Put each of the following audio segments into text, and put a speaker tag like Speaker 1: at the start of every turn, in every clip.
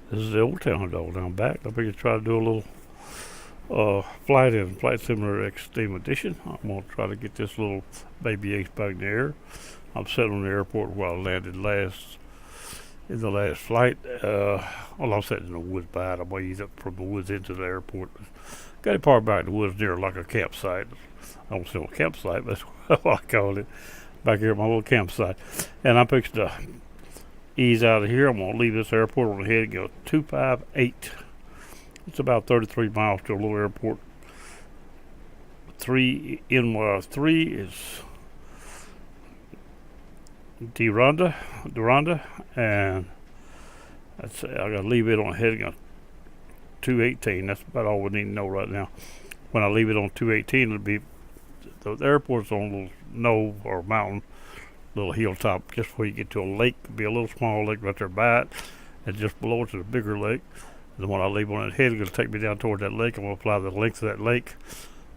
Speaker 1: This is the old town dog down back. I figured try to do a little flight in Flight Simulator Extreme Edition. I'm going to try to get this little baby ace back in the air. I'm sitting on the airport where I landed in the last flight. Well, I'm sitting in the woods behind. I'm way up from the woods into the airport. Got a part back in the woods near like a campsite. I don't say a campsite, but that's what I call it. Back here at my little campsite. And I'm fixing to ease out of here. I'm going to leave this airport on the head and go 258. It's about 33 miles to a little airport. NY3 is Duranda, and I gotta leave it on heading on 218. That's about all we need to know right now. When I leave it on 218, it'll be the airport's on a little knoll or mountain, little hilltop, just before you get to a lake. It'll be a little small lake right there by it, and just below it's a bigger lake. And when I leave on that head, it's gonna take me down toward that lake. I'm gonna fly the length of that lake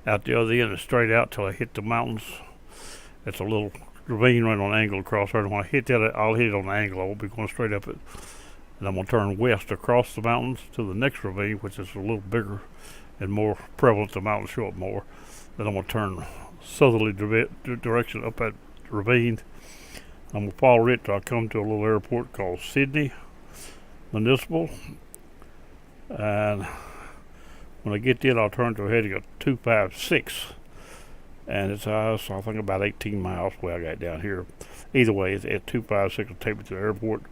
Speaker 1: out the other end and straight out till I hit the mountains. It's a little ravine right on an angle across there. And when I hit that, I'll hit it on an angle. I won't be going straight up it. And I'm going to turn west across the mountains to the next ravine, which is a little bigger and more prevalent. The mountains show up more. Then I'm going to turn southerly direction up that ravine. I'm going to follow it till I come to a little airport called Sydney Municipal. And when I get there, I'll turn to a heading of 256. And it's I think about 18 miles where I got down here. Either way, it's at 256 will take me to the airport.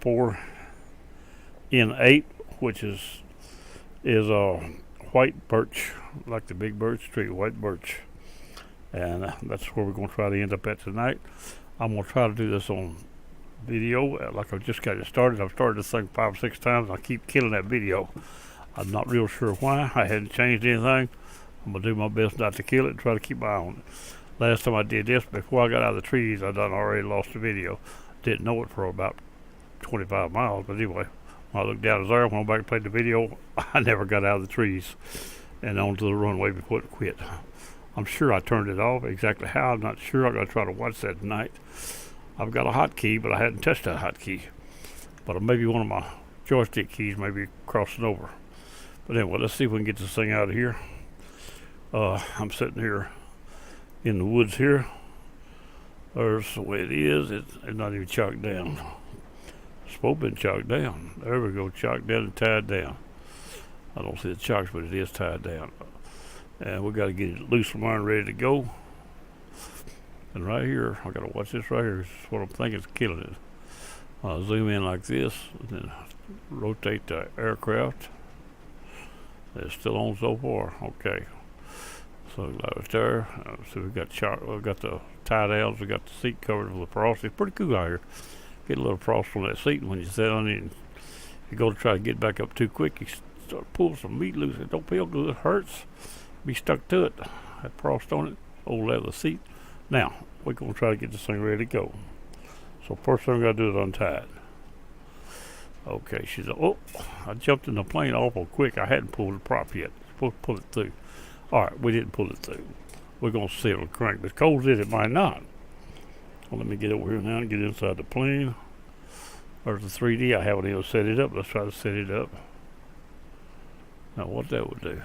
Speaker 1: 4N8, which is white birch, like the big birch tree, white birch. And that's where we're going to try to end up at tonight. I'm going to try to do this on video. Like I've just got it started. I've started this thing 5 or 6 times, and I keep killing that video. I'm not real sure why. I hadn't changed anything. I'm going to do my best not to kill it and try to keep my eye on it. Last time I did this, before I got out of the trees, I done already lost the video. Didn't know it for about 25 miles, but anyway, when I looked down there, went back and played the video, I never got out of the trees and onto the runway before it quit. I'm sure I turned it off. Exactly how, I'm not sure. I'm going to try to watch that tonight. I've got a hotkey, but I hadn't touched that hotkey. But maybe one of my joystick keys may be crossing over. But anyway, let's see if we can get this thing out of here. I'm sitting here in the woods here. There's the way it is. It's not even chalked down. It's supposed to be chalked down. There we go, chalked down and tied down. I don't see the chalks, but it is tied down. And we got to get it loose from iron, ready to go. And right here, I got to watch this right here. This is what I'm thinking is killing it. I'll zoom in like this, and then rotate the aircraft. It's still on so far. Okay. So right there. So we got the tie downs. We got the seat covered with the frost. It's pretty cool out here. Get a little frost on that seat, and when you sit on it, and you go to try to get back up too quick, you start pulling some meat loose. It don't feel good. It hurts. Be stuck to it. That frost on it. Old leather seat. Now we're gonna try to get this thing ready to go. So first thing we gotta do is untie it. Okay, she's I jumped in the plane awful quick. I hadn't pulled the prop yet. Supposed to pull it through. Alright, we didn't pull it through. We're going to see if it'll crank. But cold it might not. Well, let me get over here now and get inside the plane. There's the 3D. I haven't even set it up. Let's try to set it up. Now, what that would do.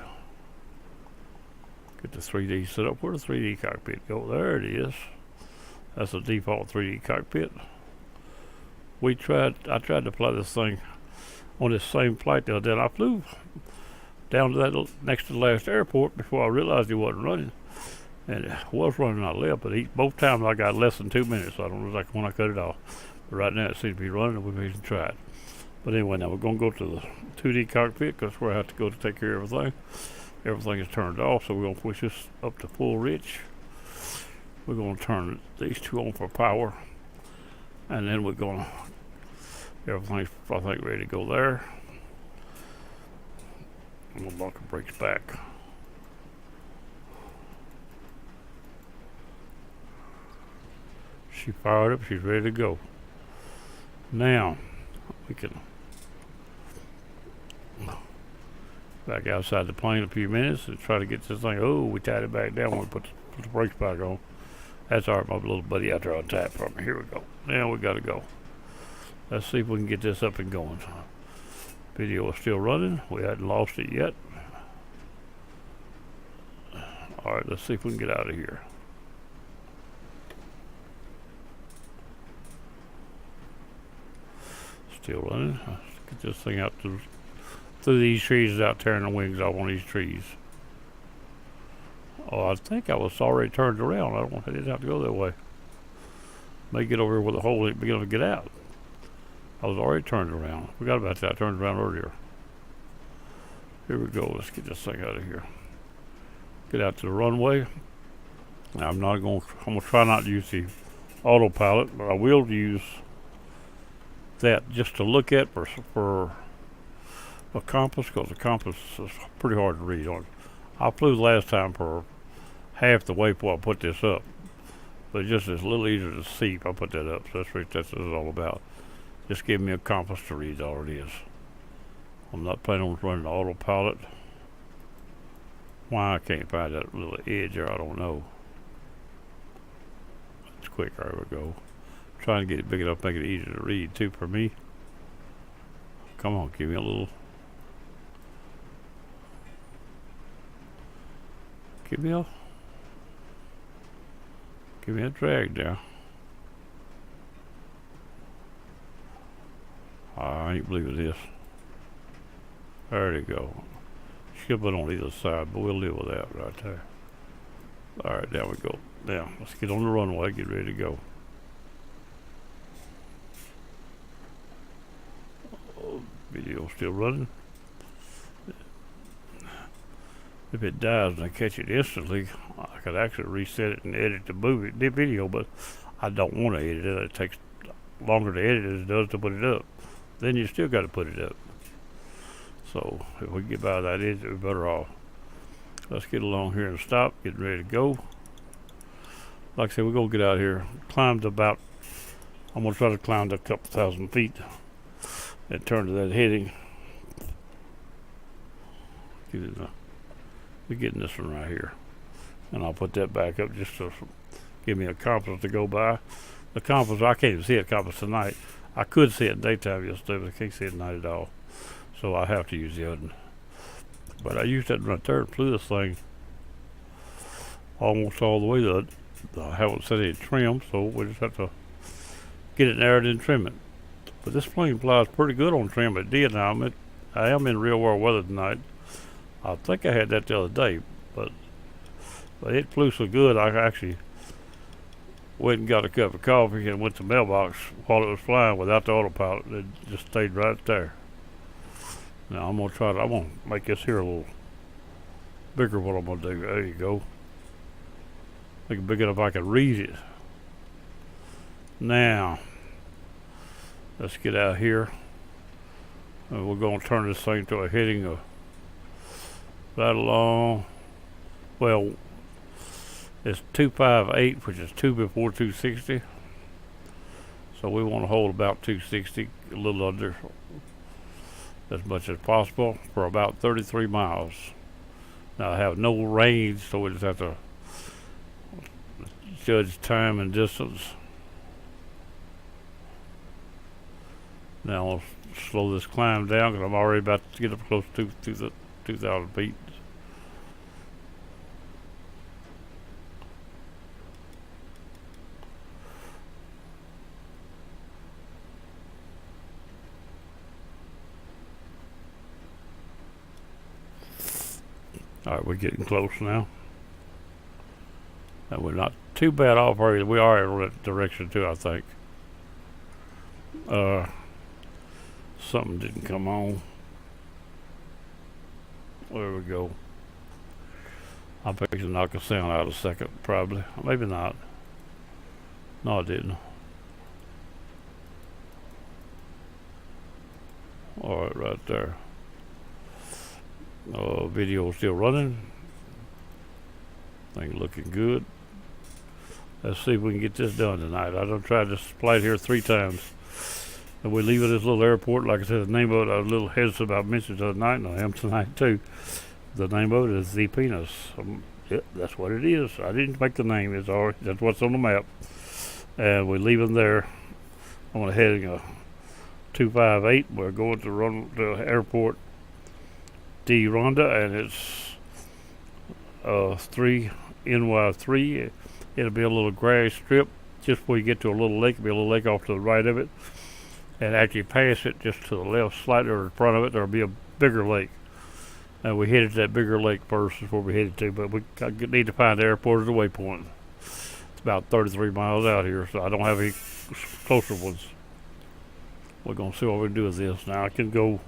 Speaker 1: Get the 3D set up. Where'd the 3D cockpit go? There it is. That's the default 3D cockpit. I tried to fly this thing on this same flight the other day. I flew down to that next to the last airport before I realized it wasn't running. And it was running. I left, but both times I got less than 2 minutes. So I don't know like when I cut it off. But right now it seems to be running, and we've even tried. But anyway, now we're going to go to the 2D cockpit because that's where I have to go to take care of everything. Everything is turned off, so we're going to push this up to full reach. We're going to turn these two on for power. And then we're going to, everything's, I think, ready to go there. I'm going to lock the brakes back. She fired up, she's ready to go. Now, we can back outside the plane a few minutes and try to get this thing. Oh, we tied it back down when we put the brakes back on. That's all right, my little buddy out there on tap for me. Here we go. Now we got to go. Let's see if we can get this up and going. Video is still running. We hadn't lost it yet. Alright, let's see if we can get out of here. Still running. Let's get this thing out through these trees without tearing the wings off on these trees. Oh, I think I was already turned around. I didn't have to go that way. May get over here with a hole and begin to get out. I was already turned around. Forgot about that. I turned around earlier. Here we go. Let's get this thing out of here. Get out to the runway. Now, I'm gonna try not to use the autopilot, but I will use that just to look at for a compass, because the compass is pretty hard to read on. I flew last time for half the way before I put this up, but just it's a little easier to see if I put that up. So that's what it's all about. Just give me a compass to read, all it is. I'm not planning on running the autopilot. Why I can't find that little edge there, I don't know. It's quick. There we go. Trying to get it big enough, make it easier to read too for me. Come on, give me a little. Give me a drag there. I ain't believing this. There you go. Should have been on either side, but we'll live with that right there. Alright, there we go. Now, let's get on the runway, get ready to go. Video still running. If it dies and I catch it instantly, I could actually reset it and edit the video, but I don't want to edit it. It takes longer to edit as it does to put it up. Then you still got to put it up. So if we get by that edge, we're better off. Let's get along here and stop, getting ready to go. Like I said, we're going to get out here. Climbed about, I'm going to try to climb to a couple thousand feet and turn to that heading. We're getting this one right here. And I'll put that back up just to give me a compass to go by. The compass, I can't even see a compass tonight. I could see it in daytime yesterday, but I can't see it at night at all. So I have to use the other one. But I used that right there and flew this thing almost all the way to it. I haven't set any trim, so we just have to get it narrowed and trim it. But this plane flies pretty good on trim. It did now. I am in real world weather tonight. I think I had that the other day, but it flew so good I actually went and got a cup of coffee and went to the mailbox while it was flying without the autopilot. It just stayed right there. Now I'm gonna make this here a little bigger. What I'm gonna do? There you go. Make it big enough I can read it. Now let's get out here. We're gonna turn this thing to a heading of right along. Well, it's 258, which is 2 before 260. So we want to hold about 260, a little under, as much as possible, for about 33 miles. Now I have no range, so we just have to judge time and distance. Now I'll slow this climb down because I'm already about to get up close to the 2,000 feet. Alright, we're getting close now. And we're not too bad off area. We are in that direction too, I think. Something didn't come on. There we go. I'm fixing to knock the sound out a second, probably. Maybe not. No, I didn't. Alright, right there. Video still running. Thing looking good. Let's see if we can get this done tonight. I done tried this flight here 3 times. And we leave at this little airport. Like I said, the name of it, I was a little hesitant about mentioning the other night, and I am tonight too. The name of it is the Penis. Yep, that's what it is. I didn't make the name. It's already, that's what's on the map. And we leave them there. I'm going to head 258. We're going to run to airport D Rhonda, and it's 3 NY3. It'll be a little grass strip just before you get to a little lake. There'll be a little lake off to the right of it, and after you pass it, just to the left, slightly or in front of it, there'll be a bigger lake. And we headed to that bigger lake first before we headed to, but we need to find the airport as a waypoint. It's about 33 miles out here, so I don't have any closer ones. We're going to see what we can do with this. Now I can go,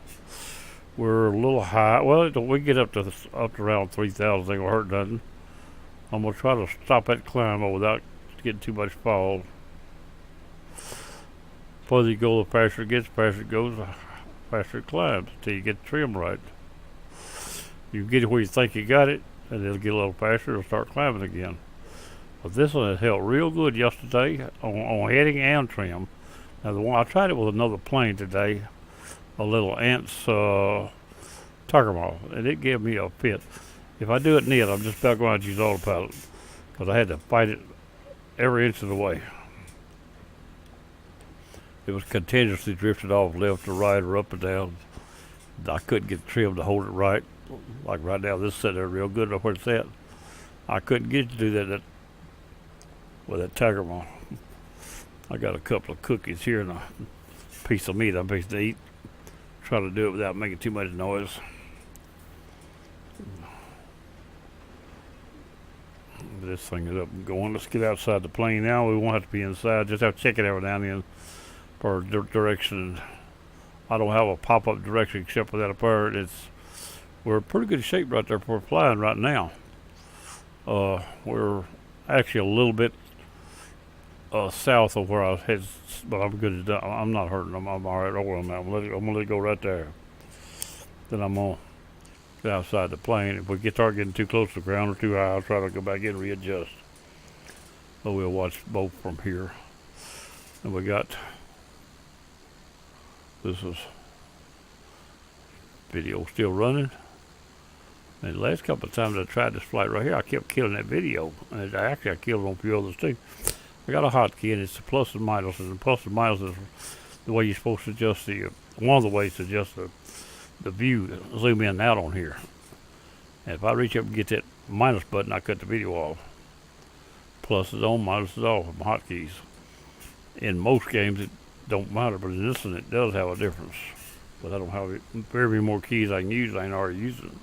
Speaker 1: we're a little high. Well, we get up to around 3,000, ain't gonna hurt nothing. I'm going to try to stop that climb without getting too much fall. The further you go, the faster it gets, the faster it goes, the faster it climbs until you get the trim right. You get it where you think you got it, and it'll get a little faster, it'll start climbing again. But this one has held real good yesterday on heading and trim. Now the one I tried it with another plane today, a little Ants Tiger Moth, and it gave me a fit. If I do it net, I'm just about going to use autopilot because I had to fight it every inch of the way. It was continuously drifted off left to right or up and down. I couldn't get the trim to hold it right. Like right now, this set there real good up where it's at. I couldn't get it to do that with that Tiger Moth. I got a couple of cookies here and a piece of meat I'm fixing to eat. Try to do it without making too much noise. This thing is up and going. Let's get outside the plane now. We won't have to be inside. Just have to check it every now and then for direction. I don't have a pop-up direction except for that up there. We're in pretty good shape right there for flying right now. We're actually a little bit south of where I was headed, but I'm good. I'm not hurting. I'm all right over on that. I'm gonna let it go right there. Then I'm gonna get outside the plane. If we start getting too close to the ground or too high, I'll try to go back in and readjust. But we'll watch both from here. And we got, this is video still running. And the last couple of times I tried this flight right here, I kept killing that video. And actually I killed it on a few others too. I got a hotkey and it's the plus and minus. And the plus and minus is the way you're supposed to adjust one of the ways to adjust the view, zoom in and out on here. And if I reach up and get that minus button, I cut the video off. Plus is on, minus is off with my hotkeys. In most games it don't matter, but in this one it does have a difference. But I don't have very many more keys I can use I ain't already using.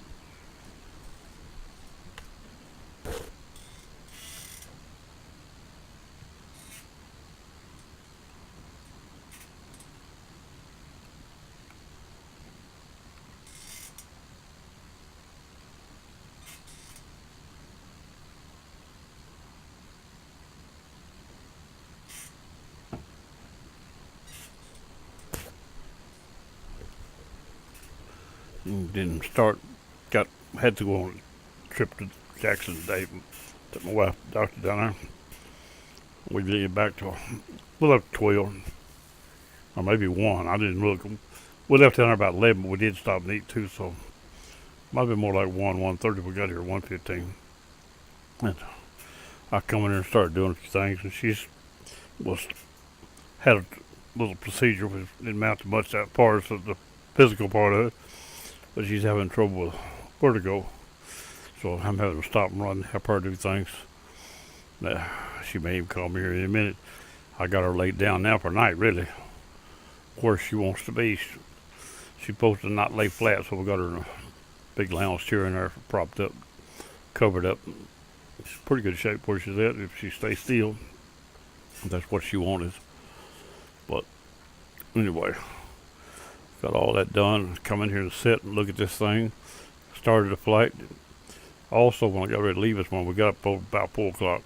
Speaker 1: Didn't start, had to go on a trip to Jackson today. Took my wife to the doctor down there. We did get back to a little up to 12, or maybe 1. I didn't look. We left down there about 11, but we did stop and eat too, so might have been more like 1:30. We got here at 1:15. And I come in there and started doing a few things, and had a little procedure which didn't amount to much that part of the physical part of it. But she's having trouble with vertigo, so I'm having to stop and run, help her do things. She may even call me here in a minute. I got her laid down now for night, really, where she wants to be. She's supposed to not lay flat, so we got her in a big lounge chair in there, propped up, covered up. She's in pretty good shape where she's at if she stays still. That's what she wanted. But anyway. Got all that done. Come in here to sit and look at this thing. Started the flight. Also, when I got ready to leave this morning, we got up about 4 o'clock.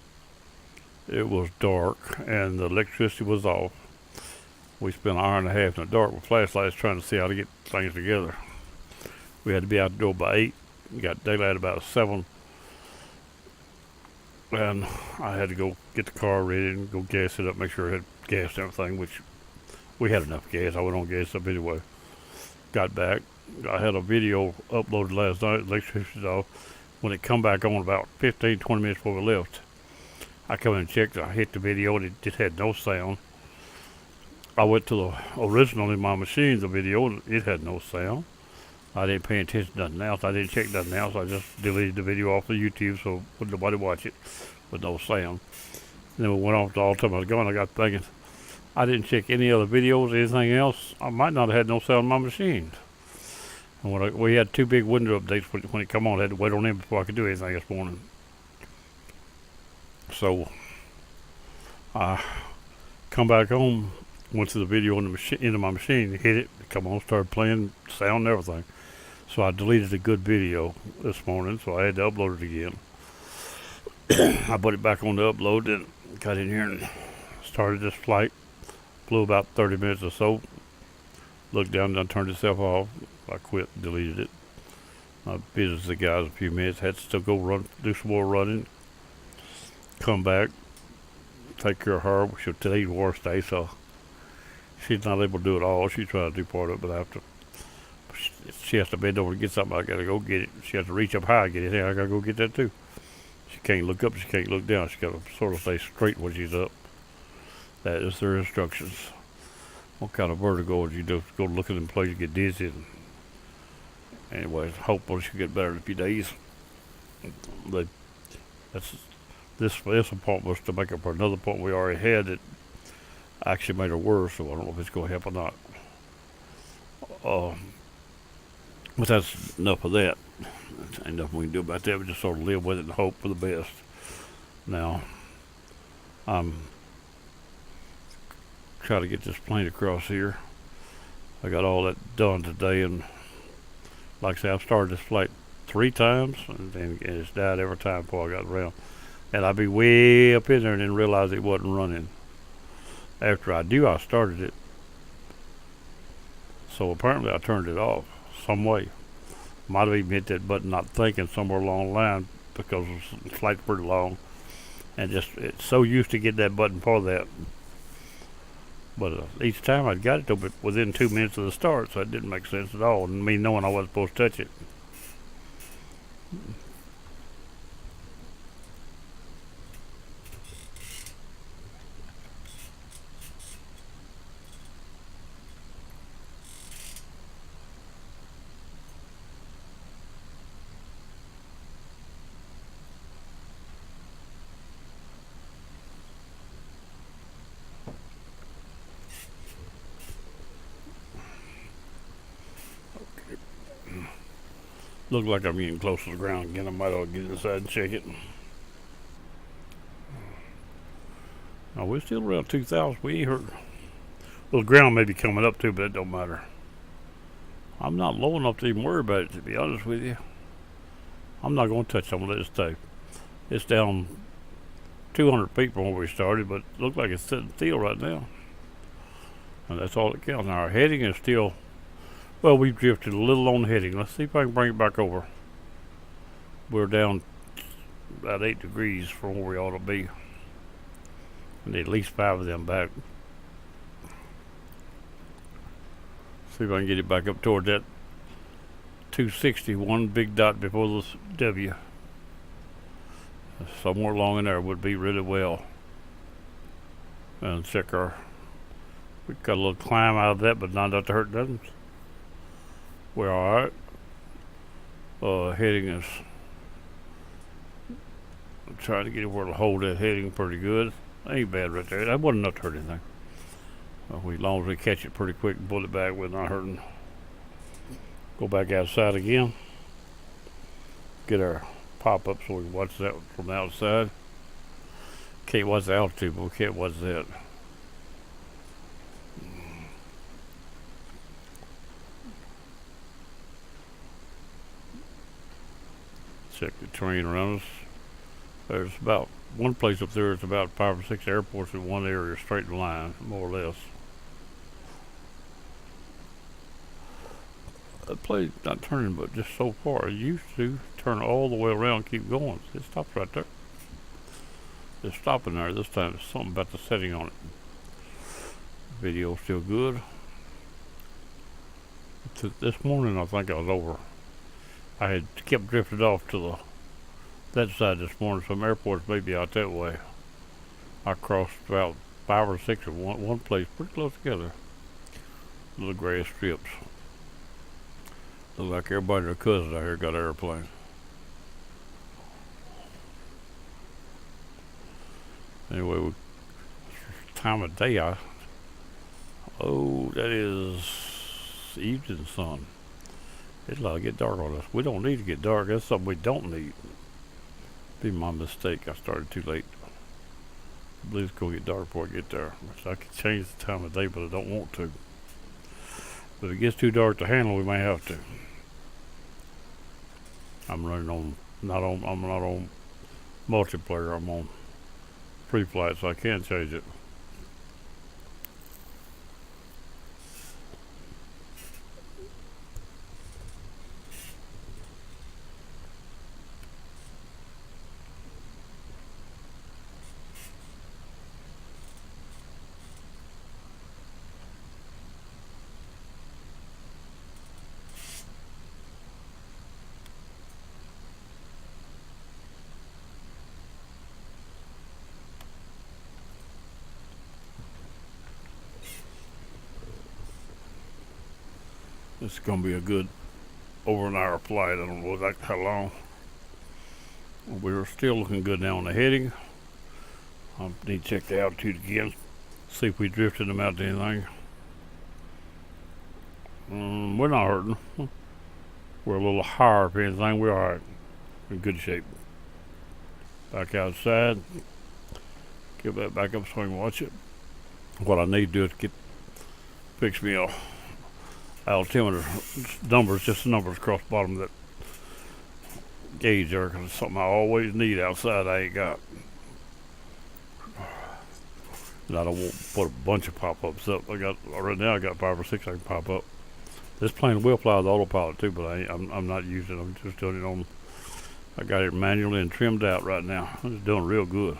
Speaker 1: It was dark and the electricity was off. We spent an hour and a half in the dark with flashlights trying to see how to get things together. We had to be out the door by 8. We got daylight about 7. And I had to go get the car ready and go gas it up, make sure it had gas and everything, which we had enough gas. I went on gas up anyway. Got back. I had a video uploaded last night, electricity's off. When it come back on about 15-20 minutes before we left, I come in and checked. I hit the video and it just had no sound. I went to the original in my machine, the video, and it had no sound. I didn't pay attention to nothing else. I didn't check nothing else. I just deleted the video off of YouTube so wouldn't nobody watch it with no sound. And then we went off to all the time I was gone. I got thinking, I didn't check any other videos, anything else. I might not have had no sound in my machine. And we had 2 big window updates when it come on. I had to wait on them before I could do anything this morning. So I come back home, went to the video in the machine, into my machine, hit it, come on, started playing sound and everything. So I deleted a good video this morning, so I had to upload it again. I put it back on the upload and got in here and started this flight. Flew about 30 minutes or so. Looked down and turned itself off. I quit, deleted it. I visited the guys a few minutes, had to still go run, do some more running. Come back, take care of her. Today's worst day, so she's not able to do it all. She's trying to do part of it, but I have to. She has to bend over to get something. I gotta go get it. She has to reach up high and get it. I gotta go get that too. She can't look up. She can't look down. She gotta sort of stay straight when she's up. That is their instructions. What kind of vertigo would you do? Go look at them places, get dizzy. And anyways, hopefully she'll get better in a few days. But this appointment was to make up for another appointment we already had that actually made her worse. So I don't know if it's gonna help or not. But that's enough of that. Ain't nothing we can do about that. We just sort of live with it and hope for the best. Now, I'm trying to get this plane across here. I got all that done today, and like I said, I've started this flight 3 times, and it's died every time before I got around. And I'd be way up in there and then realize it wasn't running. After I started it. So apparently I turned it off some way. Might have even hit that button not thinking somewhere along the line because the flight's pretty long. And just, it's so used to get that button for that. But each time I'd got it to within 2 minutes of the start, so it didn't make sense at all. And me knowing I wasn't supposed to touch it. Look like I'm getting close to the ground again. I might ought to get inside and check it. No, we're still around 2,000. We ain't heard. Well, the ground may be coming up too, but it don't matter. I'm not low enough to even worry about it, to be honest with you. I'm not going to touch it. I'm going to let it stay. It's down 200 feet from where we started, but it looks like it's sitting still right now. And that's all that counts. Now, our heading is still... Well, we've drifted a little on the heading. Let's see if I can bring it back over. We're down about 8 degrees from where we ought to be. I need at least 5 of them back. See if I can get it back up toward that 260, one big dot before the W. Somewhere along in there would be really well. And check our... We got a little climb out of that, but not enough to hurt nothing. We're alright. Heading is... I'm trying to get it where to hold that heading pretty good. Ain't bad right there. That wasn't enough to hurt anything. As long as we catch it pretty quick and pull it back with not hurting. Go back outside again. Get our pop-up so we can watch that from the outside. Can't watch the altitude, but we can't watch that. Check the terrain around us. There's about one place up there. It's about 5 or 6 airports in one area, straight in line, more or less. That plane's not turning, but just so far. It used to turn all the way around and keep going. It stops right there. It's stopping there this time. There's something about the setting on it. Video's still good. This morning, I think I was over. I had kept drifted off to that side this morning. Some airports may be out that way. I crossed about 5 or 6 in one place, pretty close together. Little grass strips. Look like everybody and their cousins out here got airplanes. Anyway, time of day, that is evening sun. It's about to get dark on us. We don't need to get dark. That's something we don't need. Be my mistake. I started too late. I believe it's going to get dark before I get there. So I can change the time of day, but I don't want to. But if it gets too dark to handle, we may have to. I'm running on, I'm not on multiplayer. I'm on pre-flight, so I can't change it. This is going to be a good over an hour flight. I don't know exactly how long. We're still looking good now on the heading. I need to check the altitude again, see if we drifted them out to anything. We're not hurting. We're a little higher if anything. We're alright. In good shape. Back outside. Get that back up so I can watch it. What I need to do is fix me a altimeter numbers, just the numbers across the bottom of that gauge there, because it's something I always need outside I ain't got. And I don't want to put a bunch of pop-ups up. Right now I got 5 or 6 I can pop up. This plane will fly with autopilot too, but I'm not using it. I'm just doing it on. I got it manually and trimmed out right now. I'm just doing real good.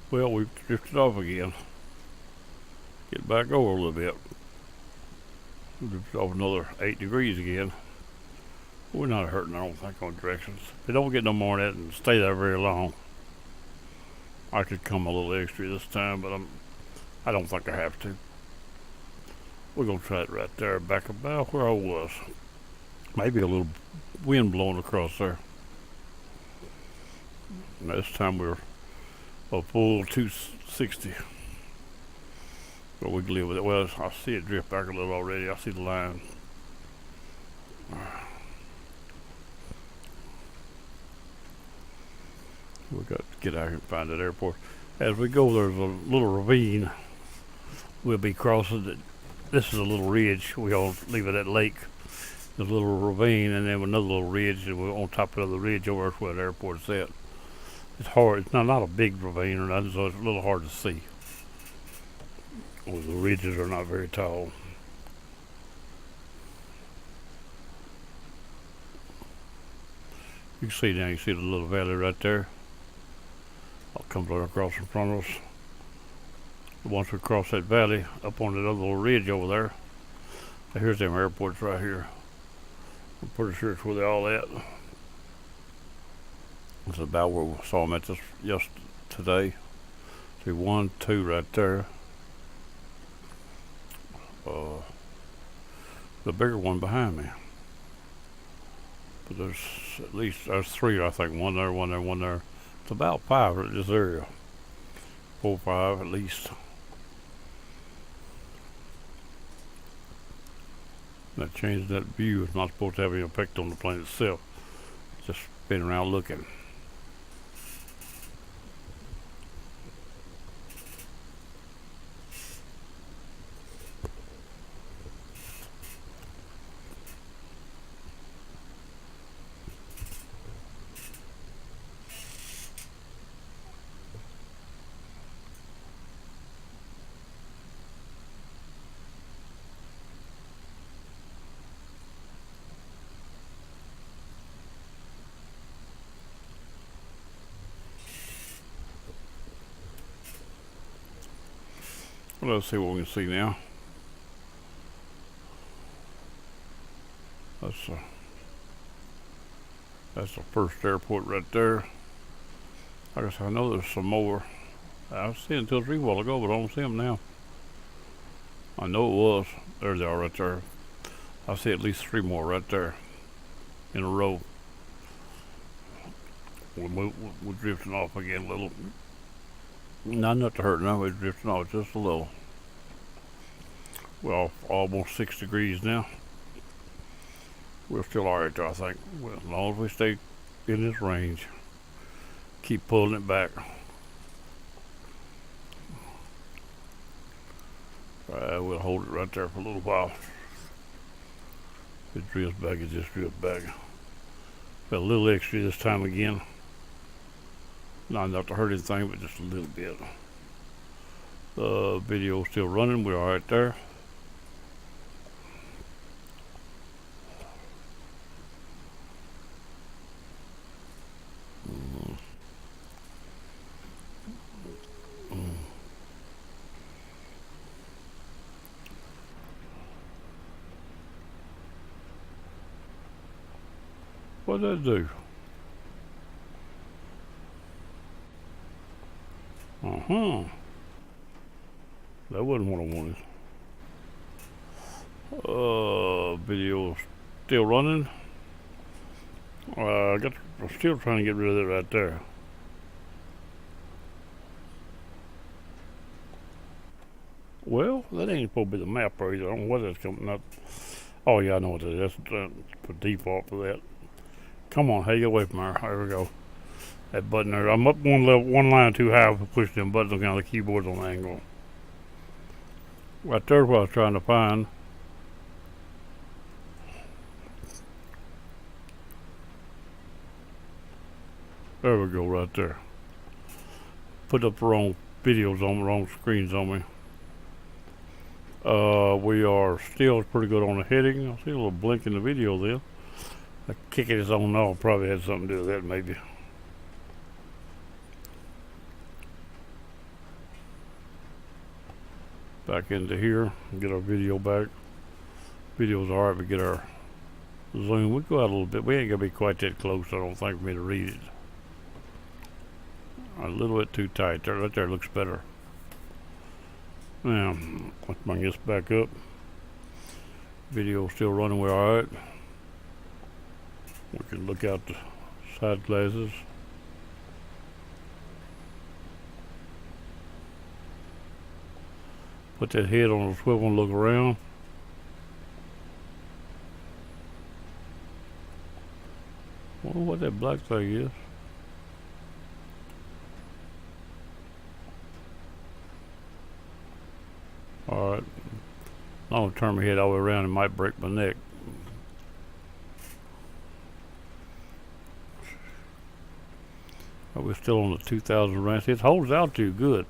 Speaker 1: Well, we've drifted off again. Get back over a little bit. Drifted off another 8 degrees again. We're not hurting, I don't think, on directions. They don't get no more than that and stay there very long. I could come a little extra this time, but I don't think I have to. We're gonna try it right there, back about where I was. Maybe a little wind blowing across there. And this time we're a full 260. But we can live with it. Well, I see it drift back a little already. I see the line. We got to get out here and find that airport. As we go, there's a little ravine. We'll be crossing it. This is a little ridge. We all leave it at lake. There's a little ravine, and then another little ridge, and we're on top of the ridge over where the airport's at. It's hard. It's not a big ravine or nothing, so it's a little hard to see. Well, the ridges are not very tall. You can see now, you see the little valley right there. I'll come right across in front of us. Once we cross that valley, up on that other little ridge over there, here's them airports right here. I'm pretty sure it's where they're all at. It's about where we saw them at just today. See 1, 2 right there. The bigger one behind me. But there's 3, I think. One there, one there, one there. It's about 5 in this area. 4, 5 at least. That changing that view is not supposed to have any effect on the plane itself. Just spinning around looking. Let's see what we can see now. That's the first airport right there. I guess I know there's some more. I was seeing 2 or 3 a while ago, but I don't see them now. I know it was. There they are right there. I see at least 3 more right there in a row. We're drifting off again a little. Not to hurt now, we're drifting off just a little. We're almost 6 degrees now. We're still alright though, I think. Well, as long as we stay in this range. Keep pulling it back. We'll hold it right there for a little while. If it drifts back, it just drifts back. Got a little extra this time again. Not enough to hurt anything, but just a little bit. The video's still running. We're all right there. What did that do? That wasn't what I wanted. Video still running. I'm still trying to get rid of it right there. Well, that ain't supposed to be the map either. I don't know what that's coming up. Oh yeah, I know what that is. That's for default for that. Come on, hey, get away from her. There we go. That button there. I'm up one line too high for pushing them buttons on the keyboard's on the angle. Right there's what I was trying to find. There we go, right there. Put up the wrong videos on me, wrong screens on me. We are still pretty good on the heading. I see a little blink in the video there. The kick it is on and off probably had something to do with that, maybe. Back into here, get our video back. Video's alright, we get our zoom. We go out a little bit. We ain't gonna be quite that close, I don't think, for me to read it. A little bit too tight there. Right there looks better. Now, let's bring this back up. Video's still running, we're alright. We can look out the side glasses. Put that head on the swivel and look around. I wonder what that black thing is. Alright. I'm gonna turn my head all the way around, it might break my neck. We're still on the 2,000 range. It holds altitude good.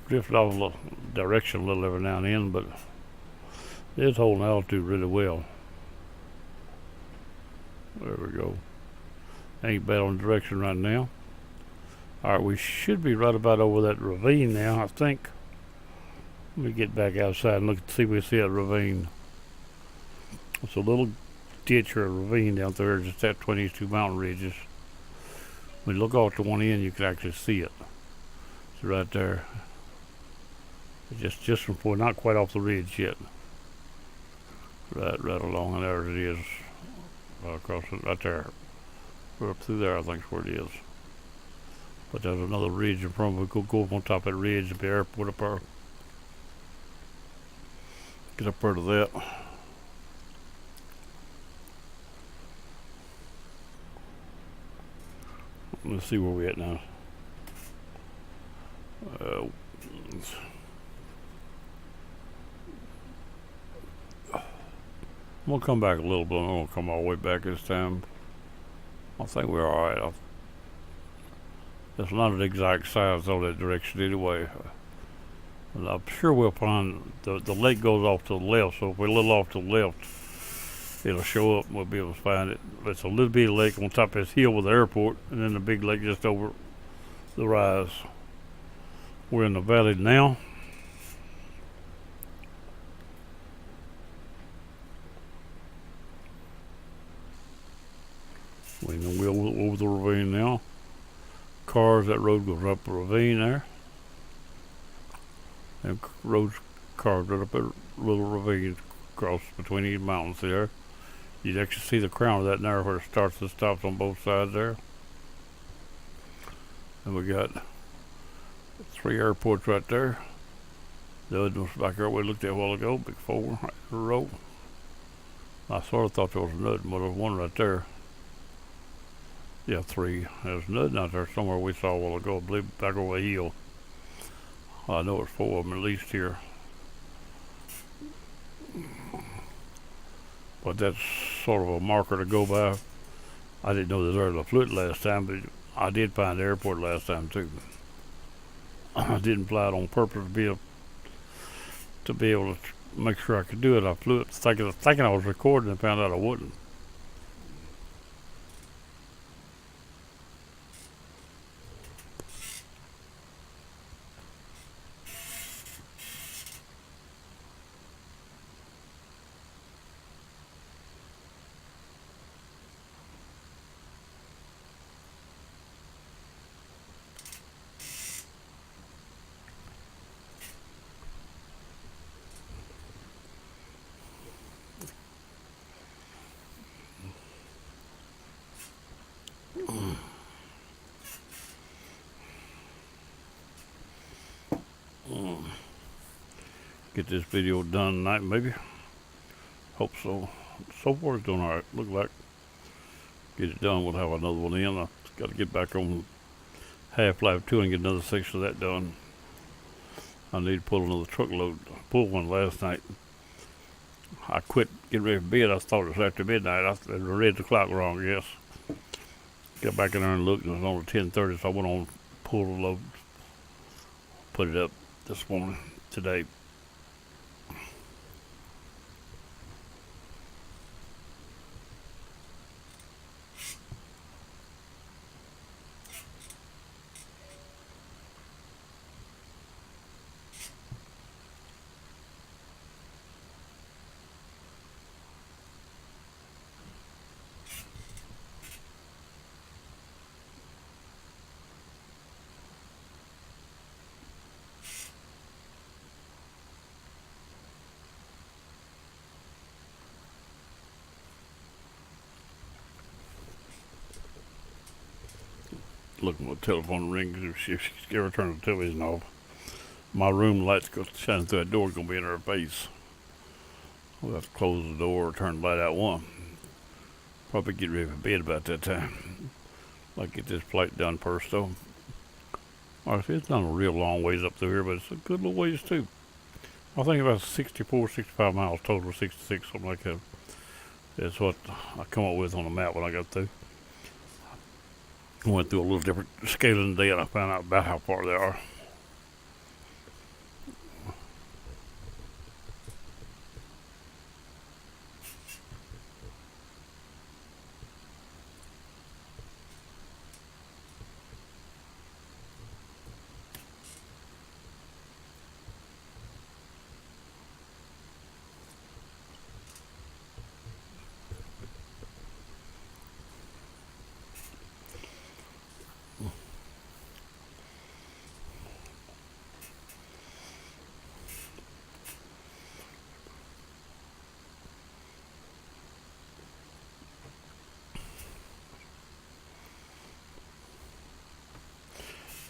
Speaker 1: Drifted off a little direction a little every now and then, but it's holding altitude really well. There we go. Ain't bad on direction right now. Alright, we should be right about over that ravine now, I think. Let me get back outside and look and see if we see that ravine. It's a little ditch or a ravine down there just at 22 mountain ridges. When you look off to one end, you can actually see it. It's right there. It's just from before, not quite off the ridge yet. Right along, and there it is. Across it, right there. We're up through there, I think is where it is. But there's another ridge in front of it. Go up on top of that ridge, the airport up there. Get up there to that. Let's see where we're at now. I'm gonna come back a little bit. I'm gonna come all the way back this time. I think we're alright. It's not an exact size of that direction anyway. But I'm sure we'll find the lake goes off to the left, so if we're a little off to the left, it'll show up and we'll be able to find it. It's a little bitty lake on top of this hill with the airport, and then the big lake just over the rise. We're in the valley now. We know we're over the ravine now. Cars, that road goes up a ravine there. And roads carved right up a little ravine across between these mountains there. You'd actually see the crown of that there where it starts and stops on both sides there. And we got 3 airports right there. The other one's back there we looked at a while ago, big 4 right in a row. I sort of thought there was another, but there was one right there. Yeah, 3. There's nothing out there somewhere we saw a while ago, I believe back over the hill. I know it's 4 of them at least here. But that's sort of a marker to go by. I didn't know that there was a fluid last time, but I did find the airport last time too. I didn't fly it on purpose to be able to make sure I could do it. I flew it thinking I was recording and found out I wouldn't. Get this video done tonight, maybe. Hope so. So far it's doing alright. Look like get it done. We'll have another one in. I got to get back on Half-Life 2 and get another section of that done. I need to pull another truckload. I pulled one last night. I quit getting ready for bed. I thought it was after midnight. I read the clock wrong, I guess. Got back in there and looked, and it was only 10:30, so I went on, pulled the load, put it up this morning, today. Looking at the telephone rings, if she ever turns the television off. My room lights go shining through that door, gonna be in her face. We'll have to close the door or turn the light out one. Probably get ready for bed about that time. Like get this flight done first though. Honestly, it's not a real long ways up through here, but it's a good little ways too. I think about 64, 65 miles total, 66, something like that. That's what I come up with on the map when I got through. I went through a little different scaling today and I found out about how far they are.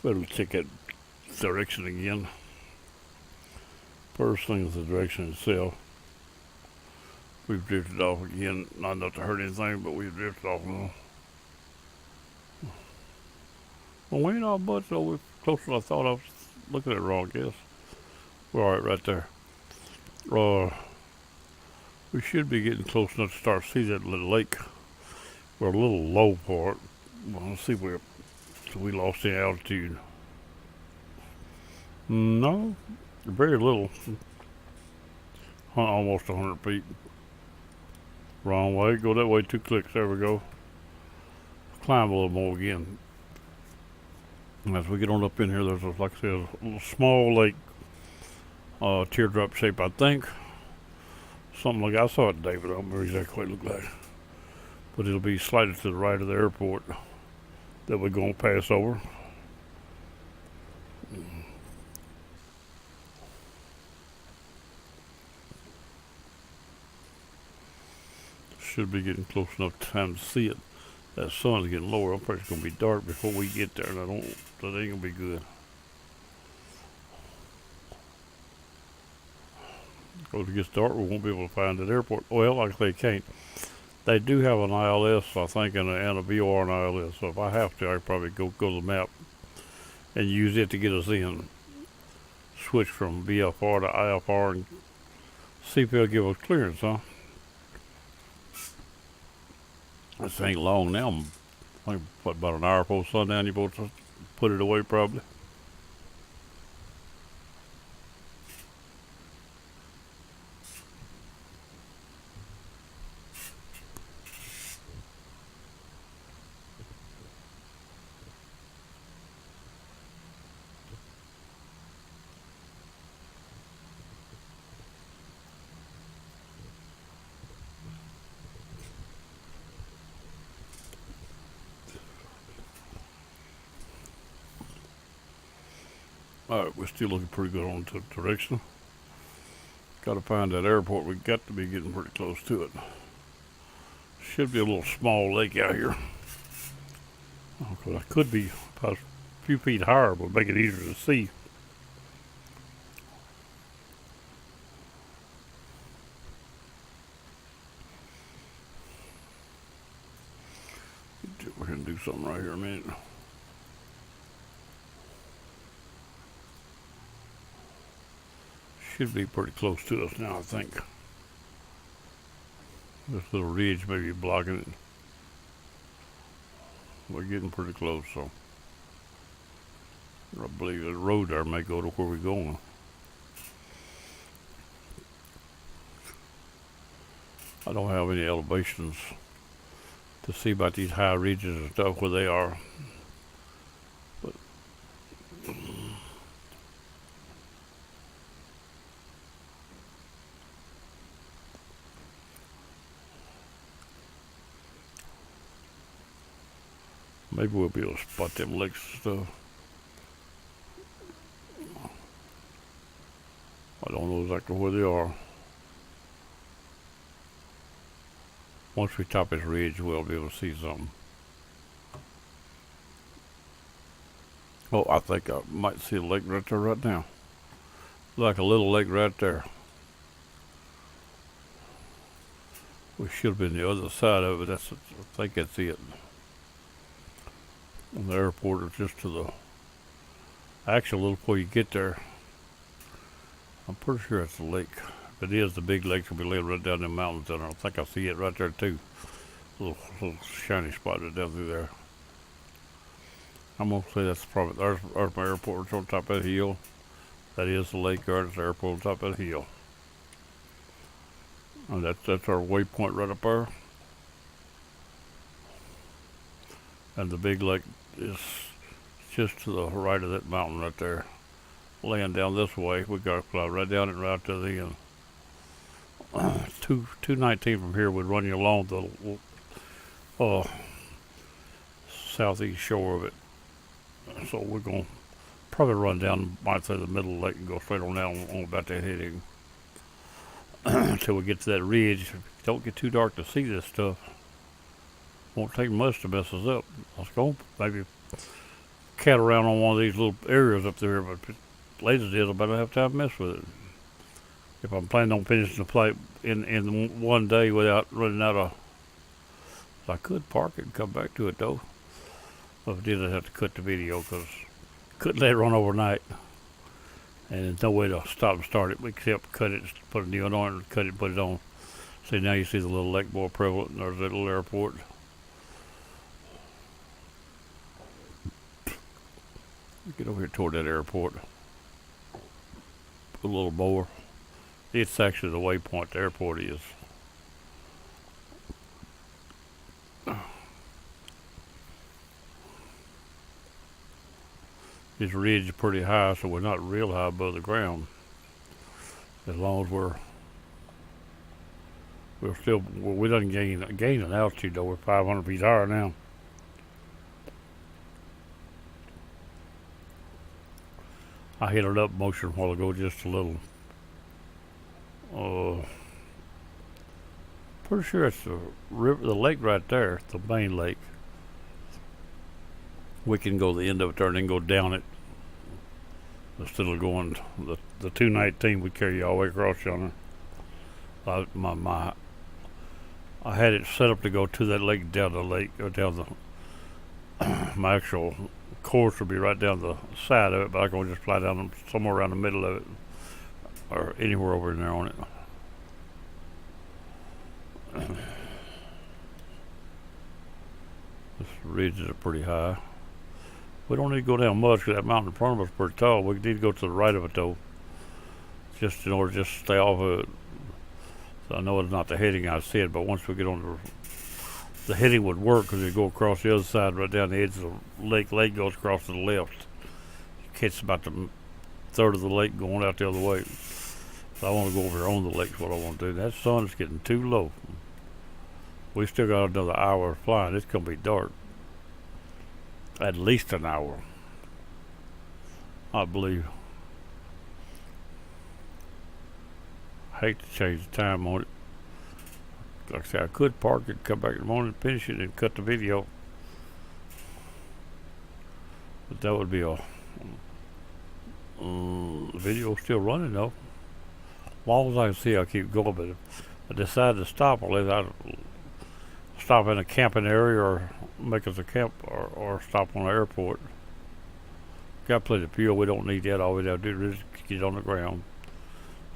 Speaker 1: Better check that direction again. First thing is the direction itself. We've drifted off again. Not enough to hurt anything, but we've drifted off now. Well, we ain't all much, so we're closer than I thought. I was looking at it wrong, I guess. We're alright right there. We should be getting close enough to start to see that little lake. We're a little low for it. Well, let's see where. So we lost the altitude. No, very little. Almost 100 feet. Wrong way. Go that way 2 clicks. There we go. Climb a little more again. And as we get on up in here, there's, like I said, a little small lake. Teardrop shape, I think. Something like I saw it, David. I don't remember exactly what it looked like. but it'll be slightly to the right of the airport that we're going to pass over. Should be getting close enough time to see it. That sun's getting lower. I'm afraid it's going to be dark before we get there, and that ain't going to be good. Because it gets dark, we won't be able to find that airport. Well, like they can't. They do have an ILS, I think, and a VFR and ILS. So if I have to, I could probably go to the map and use it to get us in. Switch from VFR to IFR and see if they'll give us clearance, huh? This ain't long now. I think what, about an hour before sundown, you're supposed to put it away probably. Alright, we're still looking pretty good on the direction. Gotta find that airport. We've got to be getting pretty close to it. Should be a little small lake out here. I could be about a few feet higher, but make it easier to see. We're gonna do something right here in a minute. Should be pretty close to us now, I think. This little ridge may be blocking it. We're getting pretty close, so I believe the road there may go to where we're going. I don't have any elevations to see about these high ridges and stuff where they are. But maybe we'll be able to spot them lakes and stuff. I don't know exactly where they are. Once we top this ridge, we'll be able to see something. Oh, I think I might see a lake right there right now. Like a little lake right there. We should have been the other side of it. I think that's it. And the airport is just to the actual little before you get there. I'm pretty sure it's the lake. If it is, the big lake will be laid right down the mountains there. I think I see it right there too. Little shiny spot right down through there. I'm gonna say that's probably there's my airport on top of that hill. That is the lake guard. It's the airport on top of that hill. And that's our waypoint right up there. And the big lake is just to the right of that mountain right there. Laying down this way, we got to fly right down and right to the end. 219 from here would run you along the southeast shore of it. So we're going to probably run down, might say, the middle of the lake and go straight on down on about that heading until we get to that ridge. Don't get too dark to see this stuff. Won't take much to mess us up. Let's go maybe cat around on one of these little areas up there, but latest is I better have time to mess with it. If I'm planning on finishing the flight in one day without running out of, I could park it and come back to it though. But if I did, I'd have to cut the video because couldn't let it run overnight. And there's no way to stop and start it except cut it, put a new one on and cut it and put it on. See, now you see the little lake more prevalent and there's that little airport. Get over here toward that airport. Put a little more. It's actually the waypoint the airport is. This ridge is pretty high, so we're not real high above the ground. As long as we're we done gain an altitude though. We're 500 feet higher now. I hit it up motion a while ago, just a little. Pretty sure it's the river, the lake right there, the main lake. We can go to the end of it there and then go down it instead of going the 219 would carry you all the way across yonder. I had it set up to go to that lake, down the lake, or down the my actual course would be right down the side of it, but I can just fly down somewhere around the middle of it, or anywhere over in there on it. This ridges are pretty high. We don't need to go down much because that mountain in front of us is pretty tall. We need to go to the right of it though, just in order to just stay off of it. So I know it's not the heading I said, but once we get on the heading would work because we go across the other side, right down the edge of the lake. Lake goes across to the left. You catch about the third of the lake going out the other way. So I want to go over here on the lake is what I want to do. That sun is getting too low. We still got another hour of flying. It's going to be dark. At least an hour, I believe. I hate to change the time on it. Like I said, I could park it, come back in the morning, finish it, and cut the video. But that would be a the video's still running though. As long as I can see, I'll keep going. But if I decide to stop, I'll stop in a camping area or make us a camp or stop on the airport. Got plenty of fuel. We don't need that. All we have to do is get on the ground,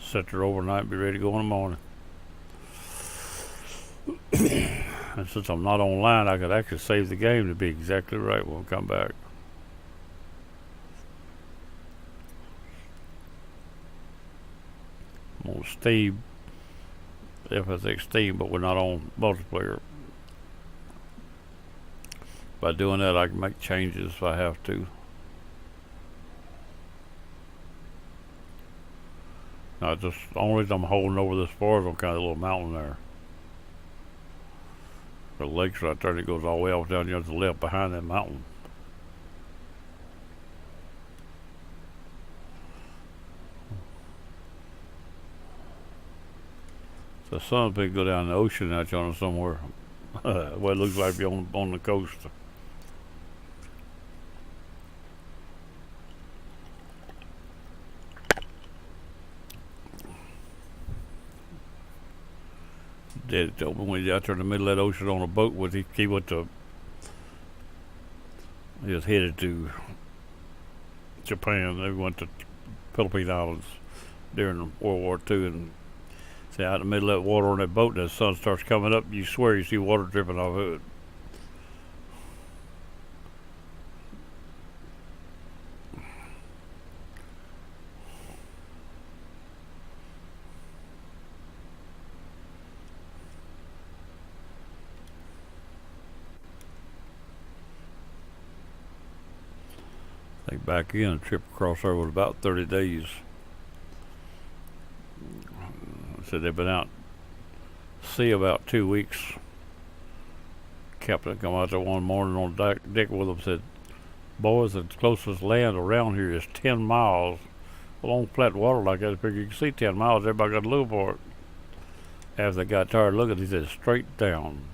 Speaker 1: sit there overnight, and be ready to go in the morning. And since I'm not online, I could actually save the game to be exactly right when we come back. I'm on Steam, FSX Steam, but we're not on multiplayer. By doing that, I can make changes if I have to. Now, just the only reason I'm holding over this far is on kind of a little mountain there. The lake's right there that goes all the way off down here to the left behind that mountain. So the sun's big go down the ocean out yonder somewhere. What it looks like be on the coast. Dad told me when he's out there in the middle of that ocean on a boat with he went to, he was headed to Japan. They went to Philippine Islands during World War II, and see out in the middle of that water on that boat, and the sun starts coming up, you swear you see water dripping off of it. Back in, a trip across there was about 30 days. Said they've been out sea about 2 weeks. Captain come out there one morning on deck with them, said, "Boys, the closest land around here is 10 miles. Along flat water like that, I figure you can see 10 miles, everybody got to look for it." After they got tired looking, he said, "Straight down."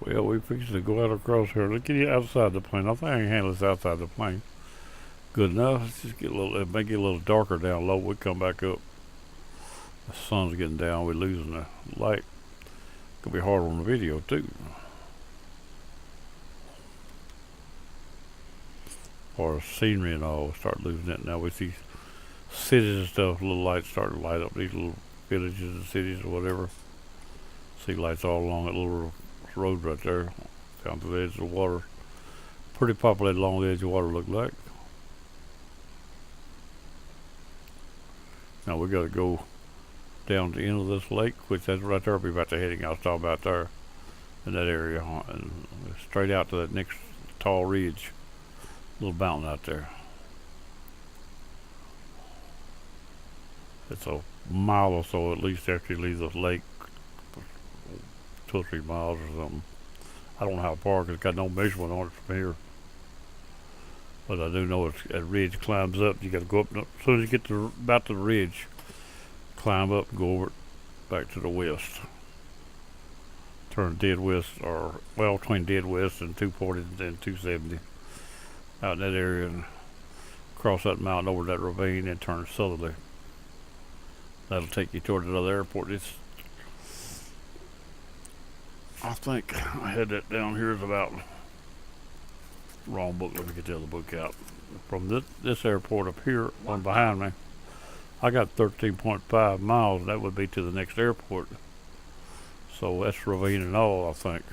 Speaker 1: Well, we fixing to go out across here. Look at you outside the plane. I think I can handle this outside the plane. Good enough. Let's just get a little, it may get a little darker down low. We come back up. The sun's getting down. We're losing the light. Could be hard on the video too. Or scenery and all. Start losing it now. We see cities and stuff. Little lights starting to light up. These little villages and cities or whatever. See lights all along that little road right there down to the edge of the water. Pretty populated along the edge of the water, look like. Now we got to go down the end of this lake, which that's right there. Be about the heading I was talking about there in that area, and straight out to that next tall ridge, little mountain out there. It's a mile or so at least after you leave the lake, 2 or 3 miles or something. I don't know how far because it's got no measurement on it from here. But I do know it's, that ridge climbs up. You got to go up. As soon as you get to about the ridge, climb up and go over it back to the west. Turn dead west, or well, between dead west and 240 and then 270, out in that area, and cross that mountain over that ravine and turn southerly. That'll take you toward another airport. It's, I think I had that down here as about, wrong book, let me get the other book out. From this airport up here, one behind me, I got 13.5 miles, and that would be to the next airport. So that's ravine and all, I think.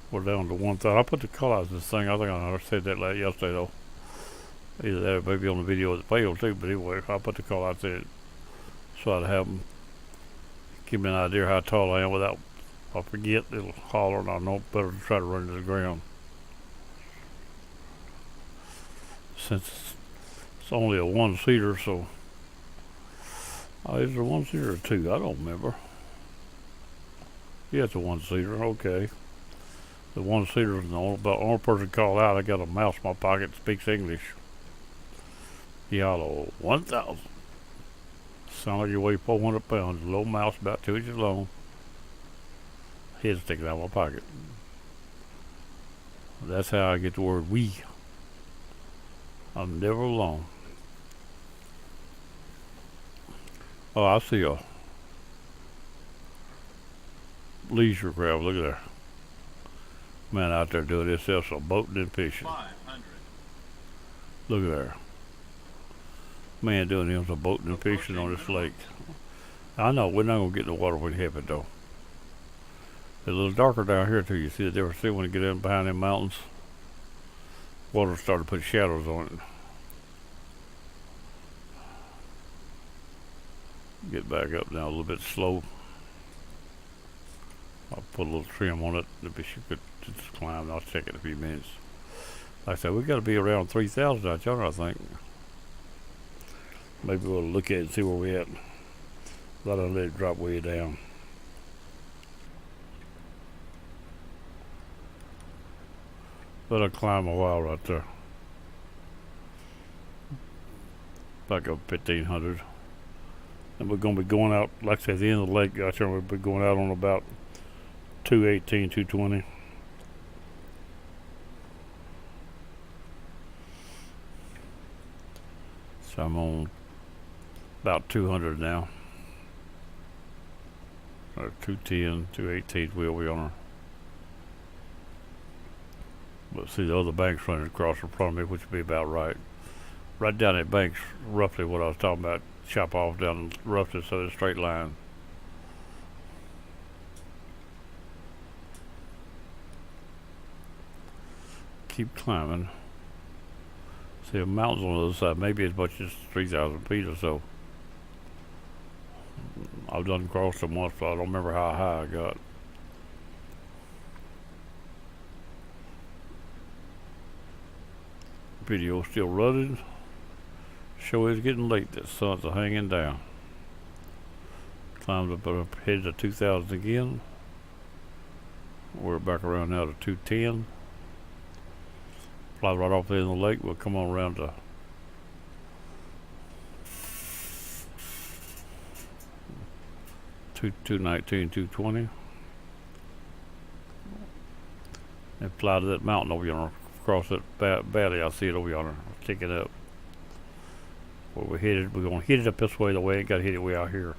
Speaker 1: We're down to 1,000. I put the call out this thing, I think I said that yesterday though. Either that or maybe on the video that failed too, but anyway, I put the call out there so I'd have them give me an idea how tall I am without, if I forget, it'll holler, and I know better to try to run to the ground. Since it's only a 1-seater, so is it a 1-seater or 2? I don't remember. Yeah, it's a 1-seater. Okay. The 1-seater is the only person called out. I got a mouse in my pocket that speaks English. Yellow 1,000. Sound like you weigh 400 pounds. A little mouse about 2 inches long. Head sticking out of my pocket. That's how I get the word we. I'm never alone. Oh, I see a leisure craft. Look at there. Man out there doing this else, boating and fishing. 500. Look at there. Man doing him some boating and fishing on this lake. I know we're not gonna get in the water when it happens though. It's a little darker down here too. You see the difference when you get in behind them mountains. Water started to put shadows on it. Get back up now a little bit slow. I'll put a little trim on it. Maybe she could just climb. I'll check it in a few minutes. Like I said, we got to be around 3,000 out yonder, I think. Maybe we'll look at it and see where we're at. Let it drop way down. Let it climb a while right there. Back up 1,500. And we're going to be going out, like I said, at the end of the lake out there, we'll be going out on about 218, 220. So I'm on about 200 now. Or 210, 218 wheel we on her. But see the other bank's running across in front of me, which would be about right. Right down that bank's roughly what I was talking about. Chop off down roughly so it's a straight line. Keep climbing. See the mountains on the other side, maybe as much as 3,000 feet or so. I've done crossed them once, but I don't remember how high I got. Video still running. Show is getting late. The sun's hanging down. Climbed up headed to 2,000 again. We're back around now to 210. Fly right off the end of the lake. We'll come on around to 219, 220. And fly to that mountain over yonder. Across that valley, I see it over yonder, kicking up. Where we headed, we're gonna hit it up this way. The way it got hit it way out here.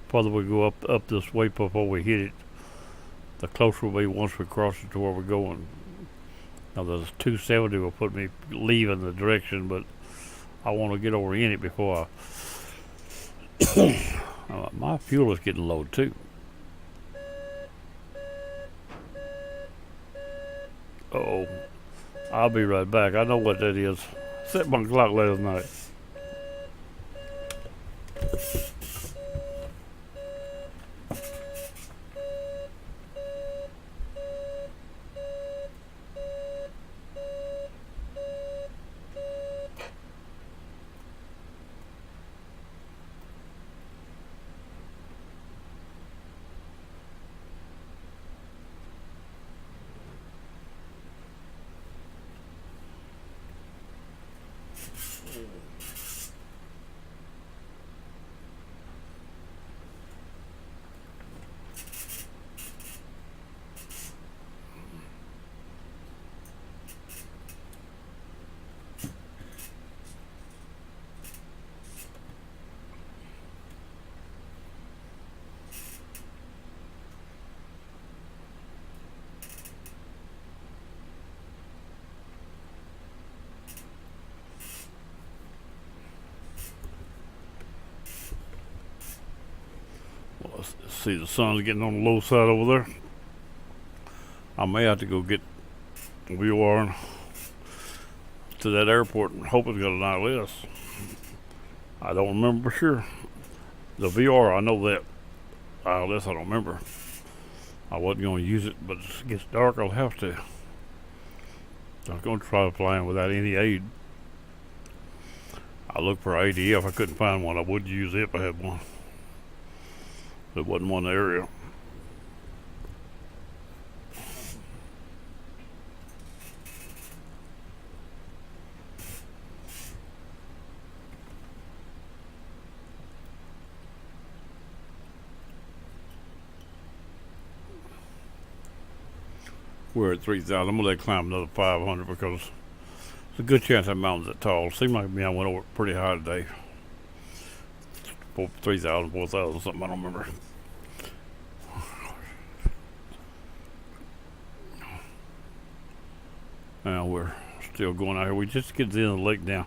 Speaker 1: Further we go up this way before we hit it, the closer we'll be once we cross it to where we're going. Now there's 270 will put me leaving the direction, but I want to get over in it before I. My fuel is getting low too. Uh-oh. I'll be right back. I know what that is. Set my clock last night. See, the sun's getting on the low side over there. I may have to go get the VFR to that airport and hope it's got an ILS. I don't remember for sure. The VR, I know that. ILS, I don't remember. I wasn't going to use it, but it gets dark, I'll have to. I was going to try flying without any aid. I looked for ADF. I couldn't find one. I would use it if I had one. There wasn't one in the area. We're at 3,000. I'm gonna let it climb another 500 because there's a good chance that mountain's that tall. Seemed like me, I went over pretty high today. 3,000, 4,000, something, I don't remember. Now we're still going out here. We just get to the end of the lake now.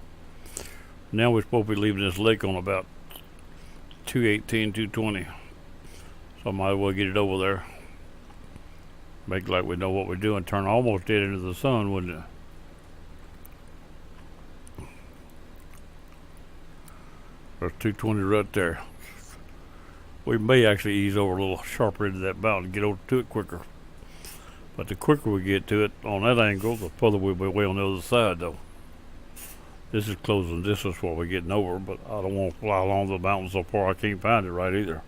Speaker 1: Now we're supposed to be leaving this lake on about 218, 220. So I might as well get it over there. Make like we know what we're doing. Turn almost dead into the sun, wouldn't it? There's 220 right there. We may actually ease over a little sharper into that mountain and get over to it quicker. But the quicker we get to it on that angle, the further we'll be away on the other side, though. This is closing distance while we're getting over, but I don't want to fly along the mountain so far I can't find it right either.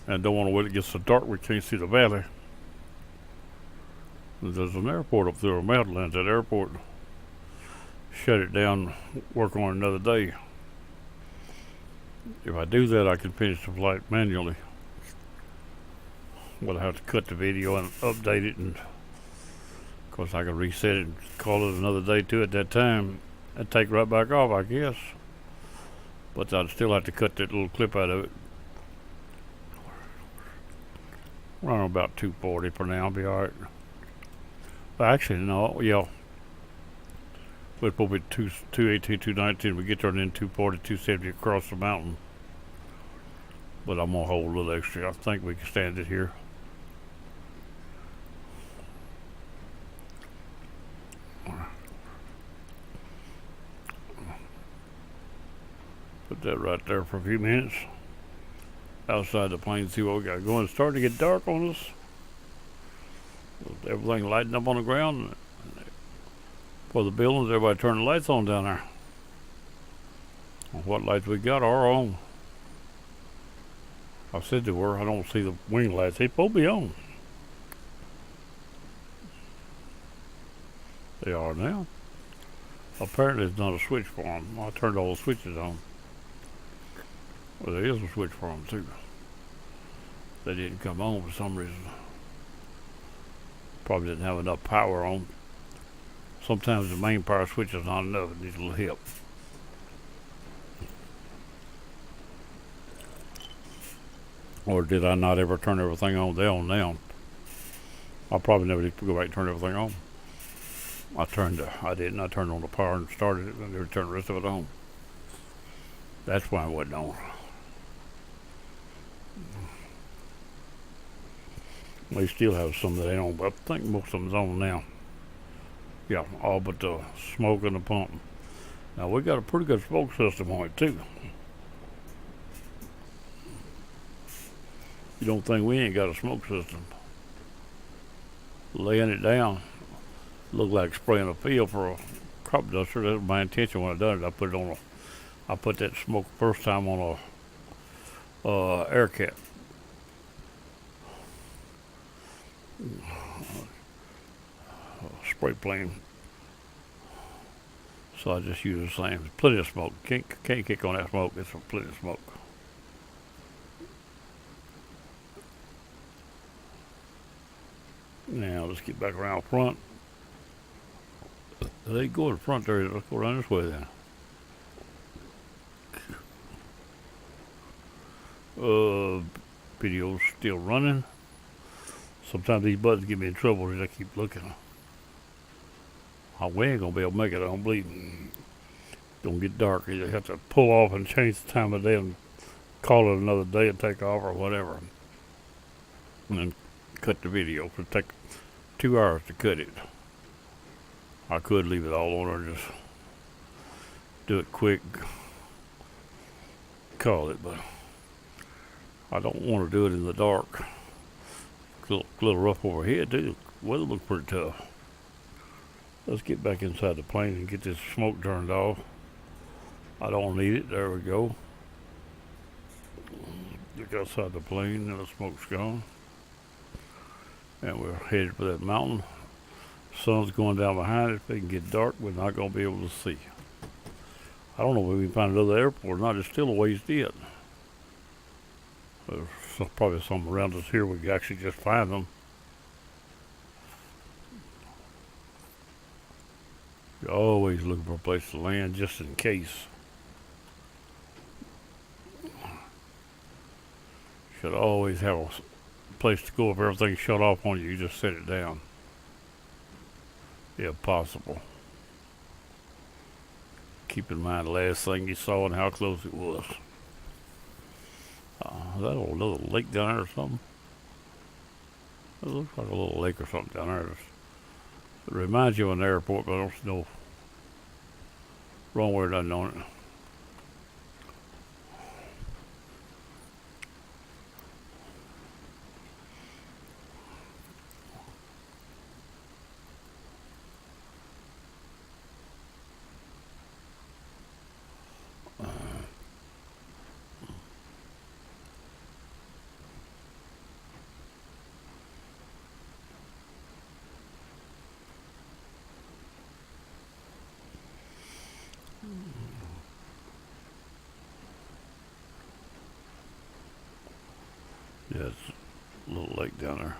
Speaker 1: And don't want to wait till it gets so dark we can't see the valley. There's an airport up there, Mountainlands. That airport shut it down, work on it another day. If I do that, I can finish the flight manually. But I have to cut the video and update it, and of course I can reset it and call it another day too at that time and take it right back off, I guess. But I'd still have to cut that little clip out of it. Run about 240 for now, I'll be alright. But actually, no, yeah. We're supposed to be 218, 219. We get there and then 240, 270 across the mountain. But I'm going to hold a little extra. I think we can stand it here. Put that right there for a few minutes. Outside the plane, see what we got going. It's starting to get dark on us. Everything lighting up on the ground. For the buildings, everybody turn the lights on down there. What lights we got are our own. I said they were. I don't see the wing lights. They supposed to be on. They are now. Apparently, there's not a switch for them. I turned all the switches on. Well, there is a switch for them too. They didn't come on for some reason. Probably didn't have enough power on. Sometimes the main power switch is not enough. It needs a little help. Or did I not ever turn everything on? They're on now. I'll probably never need to go back and turn everything on. I didn't. I turned on the power and started it, and then turned the rest of it on. That's why it wasn't on. We still have some that ain't on, but I think most of them's on now. Yeah, all but the smoke and the pump. Now we got a pretty good smoke system on it too. You don't think we ain't got a smoke system? Laying it down, looked like spraying a field for a crop duster. That was my intention when I done it. I put that smoke first time on a air cap. Spray plane. So I just use the same. Plenty of smoke. Can't kick on that smoke. It's plenty of smoke. Now let's get back around front. They go to the front there. Let's go around this way then. Video's still running. Sometimes these buttons get me in trouble as I keep looking. We ain't gonna be able to make it, I don't believe. Gonna get dark. You have to pull off and change the time of day and call it another day and take off or whatever. And then cut the video. It'll take 2 hours to cut it. I could leave it all on or just do it quick, call it, but I don't want to do it in the dark. It's a little rough overhead too. The weather looks pretty tough. Let's get back inside the plane and get this smoke turned off. I don't need it. There we go. Look outside the plane and the smoke's gone. And we're headed for that mountain. Sun's going down behind it. If it can get dark, we're not going to be able to see. I don't know if we can find another airport or not. It's still a ways yet. There's probably some around us here. We can actually just find them. You're always looking for a place to land just in case. Should always have a place to go if everything's shut off on you. You just set it down. If possible. Keep in mind the last thing you saw and how close it was. Is that a little lake down there or something? It looks like a little lake or something down there. It reminds you of an airport, but I don't know. Wrong word, I know it. Yeah, it's a little lake down there.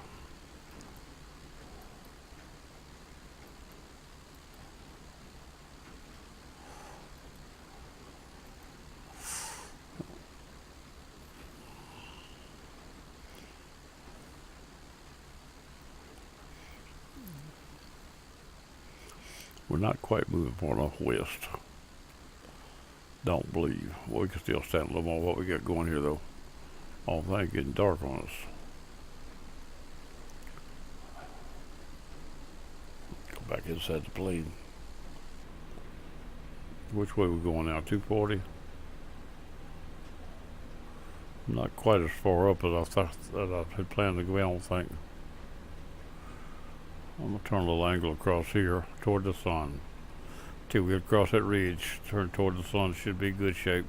Speaker 1: We're not quite moving far enough west. Don't believe. Well, we can still stand a little more what we got going here though. All things getting dark on us. Go back inside the plane. Which way we going now? 240? Not quite as far up as I thought that I had planned to go, I don't think. I'm going to turn a little angle across here toward the sun. Till we get across that ridge, turn toward the sun, should be good shape.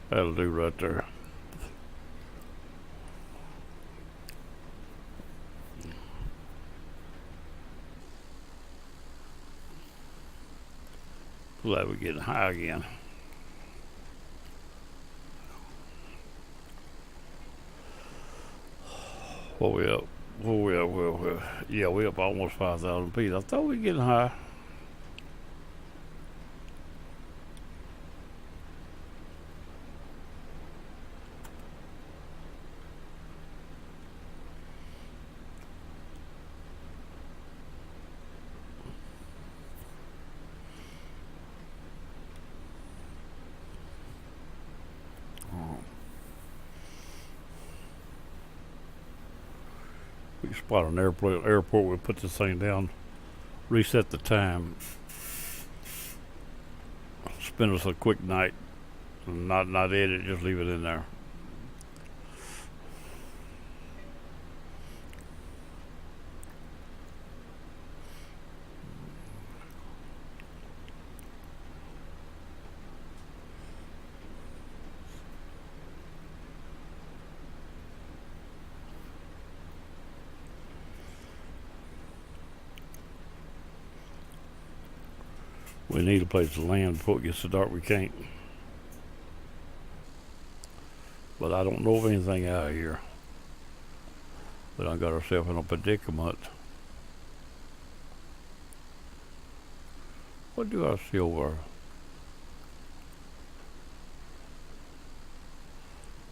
Speaker 1: That'll do right there. Glad we're getting high again. What we up? Yeah, we up almost 5,000 feet. I thought we were getting high. We can spot an airport, we'll put this thing down, reset the time, spend us a quick night, and not edit, just leave it in there. We need a place to land before it gets so dark we can't. But I don't know of anything out here. But I got ourselves in a predicament. What do I see over?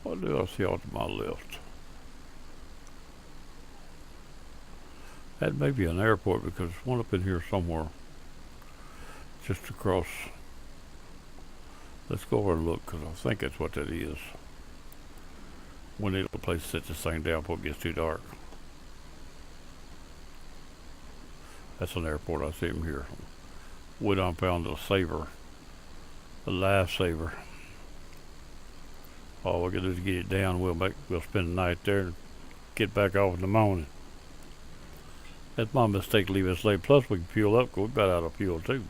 Speaker 1: What do I see off to my left? That may be an airport because there's one up in here somewhere, just across. Let's go over and look because I think that's what that is. We need a place to set this thing down before it gets too dark. That's an airport. I see him here. We done found a saver, a lifesaver. All we gotta do is get it down. We'll spend the night there and get back off in the morning. That's my mistake leaving us late. Plus we can fuel up because we got out of fuel too.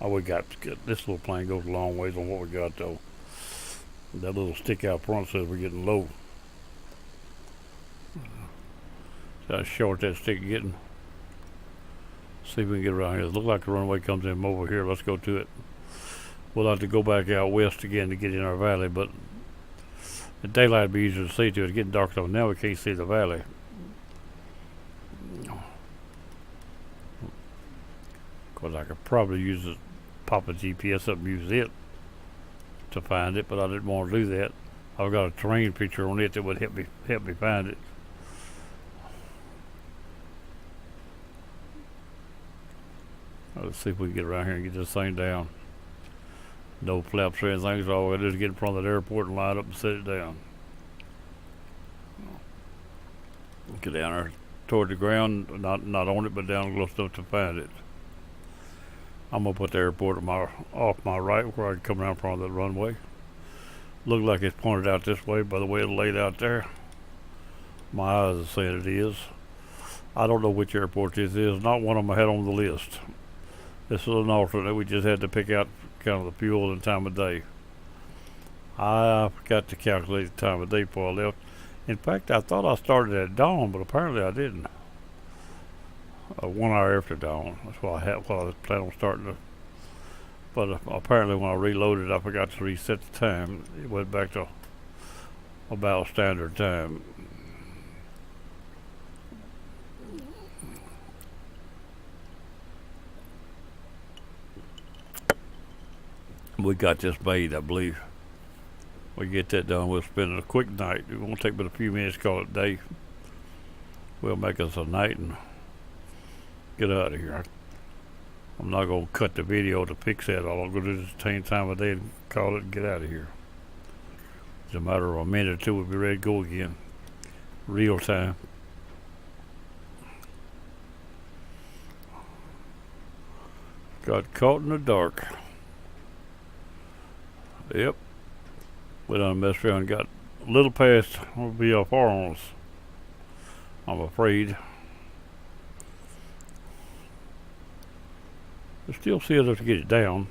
Speaker 1: All we got this little plane goes a long ways on what we got though. That little stick out front says we're getting low. See how short that stick getting. See if we can get around here. It looks like the runway comes in from over here. Let's go to it. We'll have to go back out west again to get in our valley, but the daylight would be easier to see to it. It's getting dark though. Now we can't see the valley. Because I could probably use it, pop a GPS up and use it to find it, but I didn't want to do that. I've got a terrain picture on it that would help me find it. Let's see if we can get around here and get this thing down. No flaps or anything, so all we do is get in front of the airport and line up and set it down. Get down there toward the ground, not on it, but down close enough to find it. I'm gonna put the airport off my right where I can come around in front of the runway. Look like it's pointed out this way by the way it's laid out there. My eyes are saying it is. I don't know which airport this is. Not one of them I had on the list. This is an alternate. We just had to pick out kind of the fuel and time of day. I forgot to calculate the time of day before I left. In fact, I thought I started at dawn, but apparently I didn't. 1 hour after dawn. That's what I was planning on starting to. But apparently when I reloaded, I forgot to reset the time. It went back to about standard time. We got this made, I believe. We get that done, we'll spend a quick night. It won't take but a few minutes to call it a day. We'll make us a night and get out of here. I'm not going to cut the video to fix that. All I'm going to do is change time of day and call it and get out of here. It's a matter of a minute or two, we'll be ready to go again. Real time. Got caught in the dark. Yep. We done messed around and got a little past VFR on us, I'm afraid. I still see enough to get it down,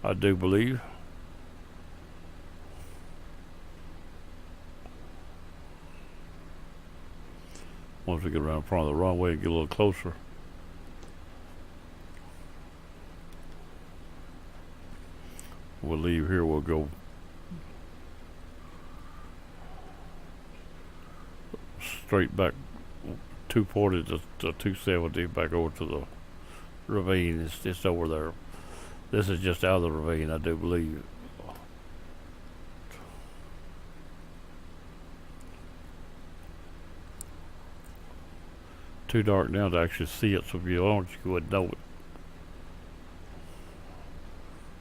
Speaker 1: I do believe. Once we get around in front of the runway and get a little closer. We'll leave here, we'll go straight back 240 to 270 back over to the ravine. It's just over there. This is just out of the ravine, I do believe. Too dark now to actually see it, so if you don't, you wouldn't know it.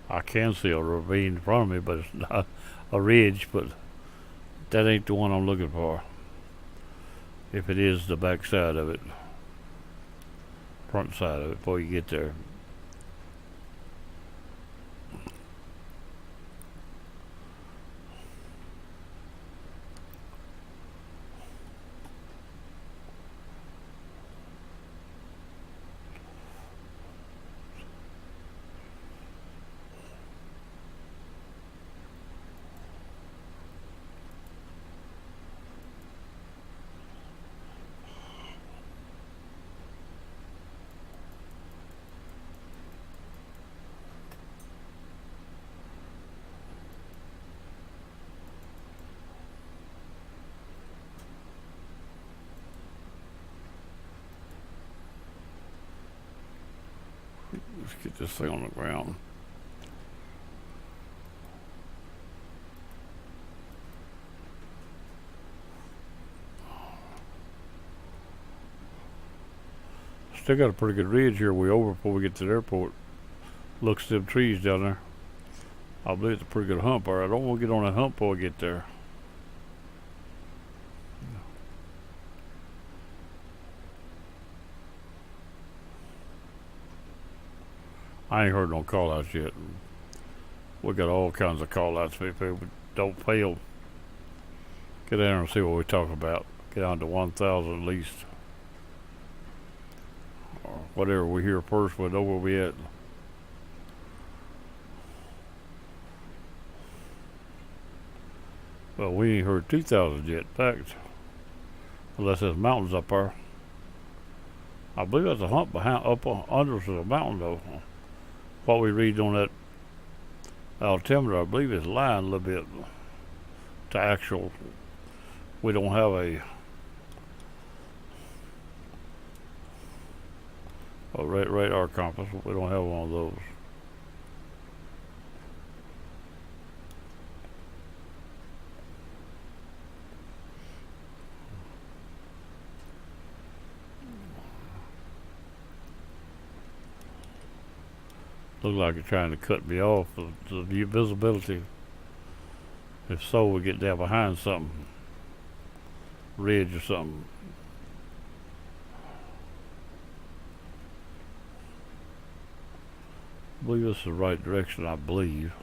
Speaker 1: I can see a ravine in front of me, but it's not a ridge, but that ain't the one I'm looking for. If it is the back side of it, front side of it, before you get there. Let's get this thing on the ground. still got a pretty good ridge here way over before we get to the airport. Looks at them trees down there. I believe it's a pretty good hump. Or I don't want to get on that hump before we get there. I ain't heard no call outs yet. We got all kinds of call outs. If we don't fail, get down and see what we talk about. Get down to 1,000 at least. Or whatever we hear first, we know where we at. Well, we ain't heard 2,000 yet. In fact, unless there's mountains up there. I believe there's a hump behind, under the mountain though. What we read on that altimeter, I believe, is lying a little bit to actual. We don't have a radar compass. We don't have one of those. Look like it's trying to cut me off of the visibility. If so, we get down behind something, ridge or something. I believe this is the right direction, I believe.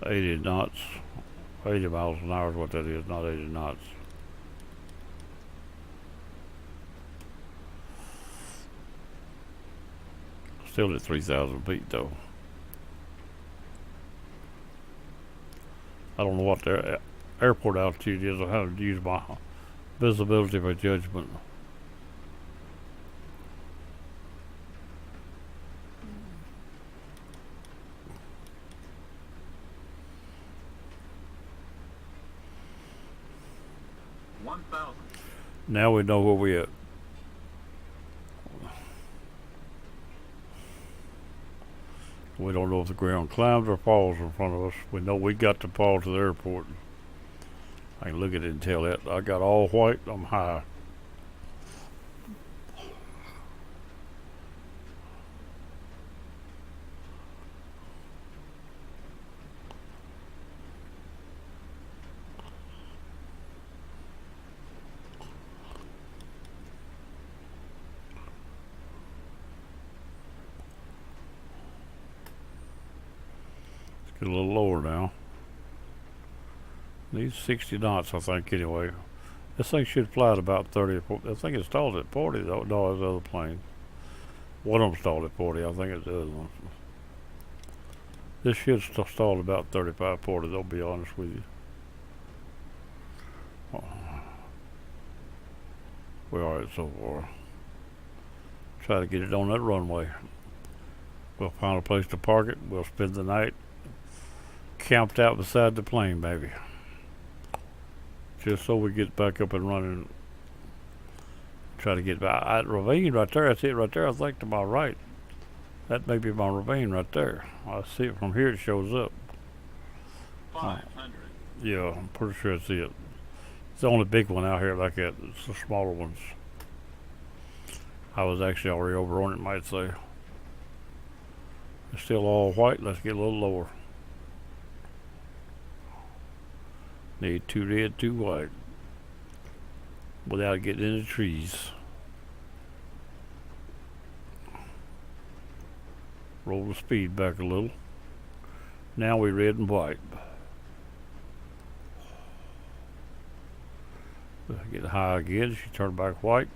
Speaker 1: $80 knots, 80 miles an hour is what that is, not 80 knots. Still at 3,000 feet though. I don't know what the airport altitude is. I have to use my visibility for judgment. Now we know where we at. We don't know if the ground climbs or falls in front of us. We know we got to fall to the airport. I can look at it and tell that. I got all white, I'm high. Get a little lower now. Needs 60 knots, I think, anyway. This thing should fly at about 30 or 40. I think it's stalled at 40, though. No, it's the other plane. One of them stalled at 40. I think it's the other one. This should stall at about 35, 40, I'll be honest with you. We're alright so far. Try to get it on that runway. We'll find a place to park it. We'll spend the night camped out beside the plane, baby. Just so we get back up and running. Try to get by that ravine right there. I see it right there. I think to my right. That may be my ravine right there. I see it from here. It shows up. 500. Yeah, I'm pretty sure I see it. It's the only big one out here like that. It's the smaller ones. I was actually already over on it, might say. It's still all white. Let's get a little lower. Need 2 red, 2 white. Without getting in the trees. Roll the speed back a little. Now we red and white. Get high again. She turned back white.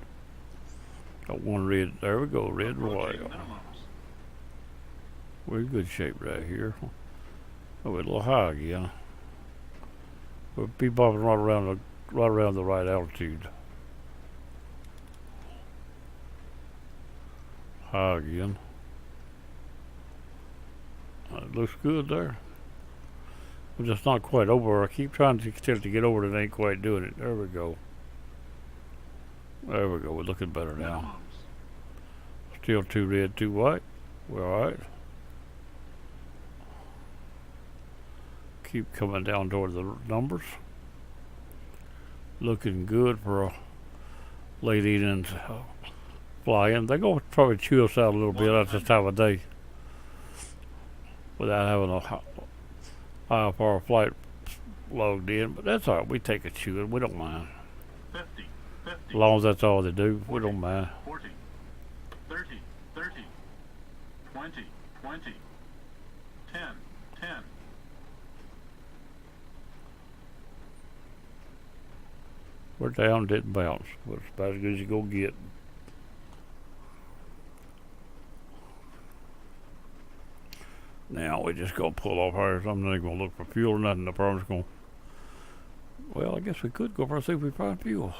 Speaker 1: Got one red. There we go. Red and white. We're in good shape right here. Oh, we're a little high again. We'll be bobbing right around the right altitude. High again. It looks good there. We're just not quite over. I keep trying to get over it and ain't quite doing it. There we go. There we go. We're looking better now. Still 2 red, 2 white. We're alright. Keep coming down toward the numbers. looking good for a late evening fly-in. They're going to probably chew us out a little bit at this time of day without having a high-power flight logged in, but that's all right. We take a chewing. We don't mind.
Speaker 2: 50, 50,
Speaker 1: As long as that's all they do,
Speaker 2: 40,
Speaker 1: we don't mind.
Speaker 2: 40, 30, 30, 20, 20, 10, 10.
Speaker 1: We're down, didn't bounce. But it's about as good as you go get. Now we just gonna pull off here. I'm not even gonna look for fuel or nothing. The problem's gonna. Well, I guess we could go for see if we find fuel.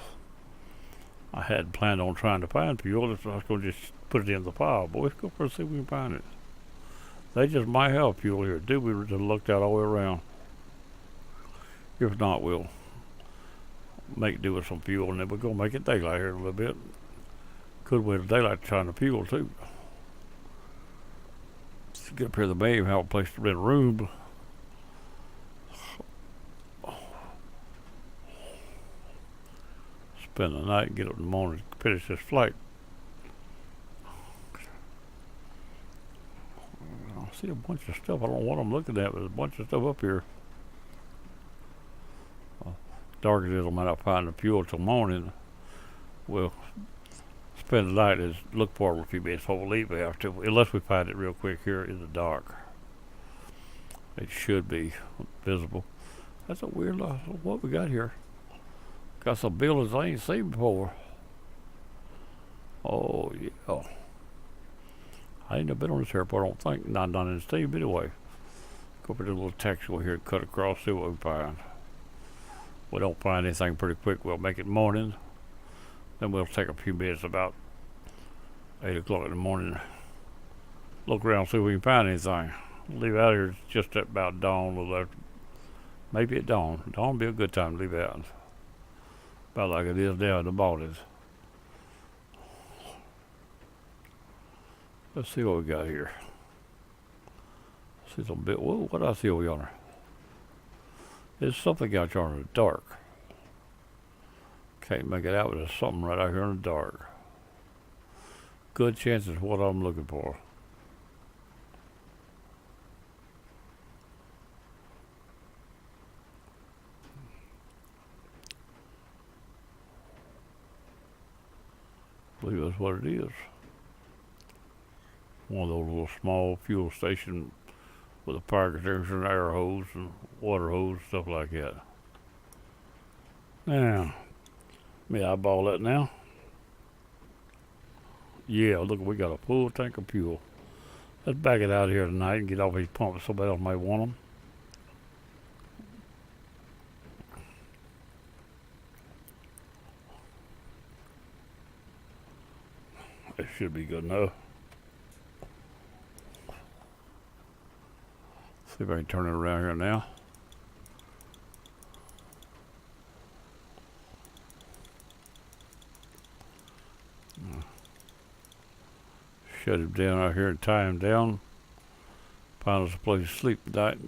Speaker 1: I hadn't planned on trying to find fuel. So I was gonna just put it in the pile. But let's go for see if we can find it. They just might have fuel here. Dude, we just looked out all the way around. If not, we'll make do with some fuel, and then we're gonna make it daylight here in a little bit. Could wait a daylight trying to fuel too. Let's get up here to the bay and have a place to rent a room. Spend the night and get up in the morning to finish this flight. I see a bunch of stuff. I don't know what I'm looking at, but there's a bunch of stuff up here. Dark as it is, I might not find the fuel till morning. We'll spend the night and look for it a few minutes before we leave. We have to, unless we find it real quick here in the dark. It should be visible. That's a weird lot. What we got here? Got some buildings I ain't seen before. Oh yeah. I ain't never been on this airport. I don't think. Not in the state, but anyway. Go over to the little taxiway here and cut across. See what we find. We don't find anything pretty quick. We'll make it morning. Then we'll take a few minutes about 8 o'clock in the morning. Look around, see if we can find anything. Leave out here just at about dawn. We'll maybe at dawn. Dawn would be a good time to leave out. About like it is down in the mornings. Let's see what we got here. See some bit. Whoa, what do I see over yonder? There's something out here in the dark. Can't make it out, but there's something right out here in the dark. Good chances what I'm looking for. I believe that's what it is. One of those little small fuel stations with a fire extinguisher and air hose and water hose, stuff like that. Now, let me eyeball that now. Yeah, look, we got a full tank of fuel. Let's back it out here tonight and get off these pumps. Somebody else might want them. It should be good enough. See if I can turn it around here now. Shut him down out here and tie him down. Find us a place to sleep tonight.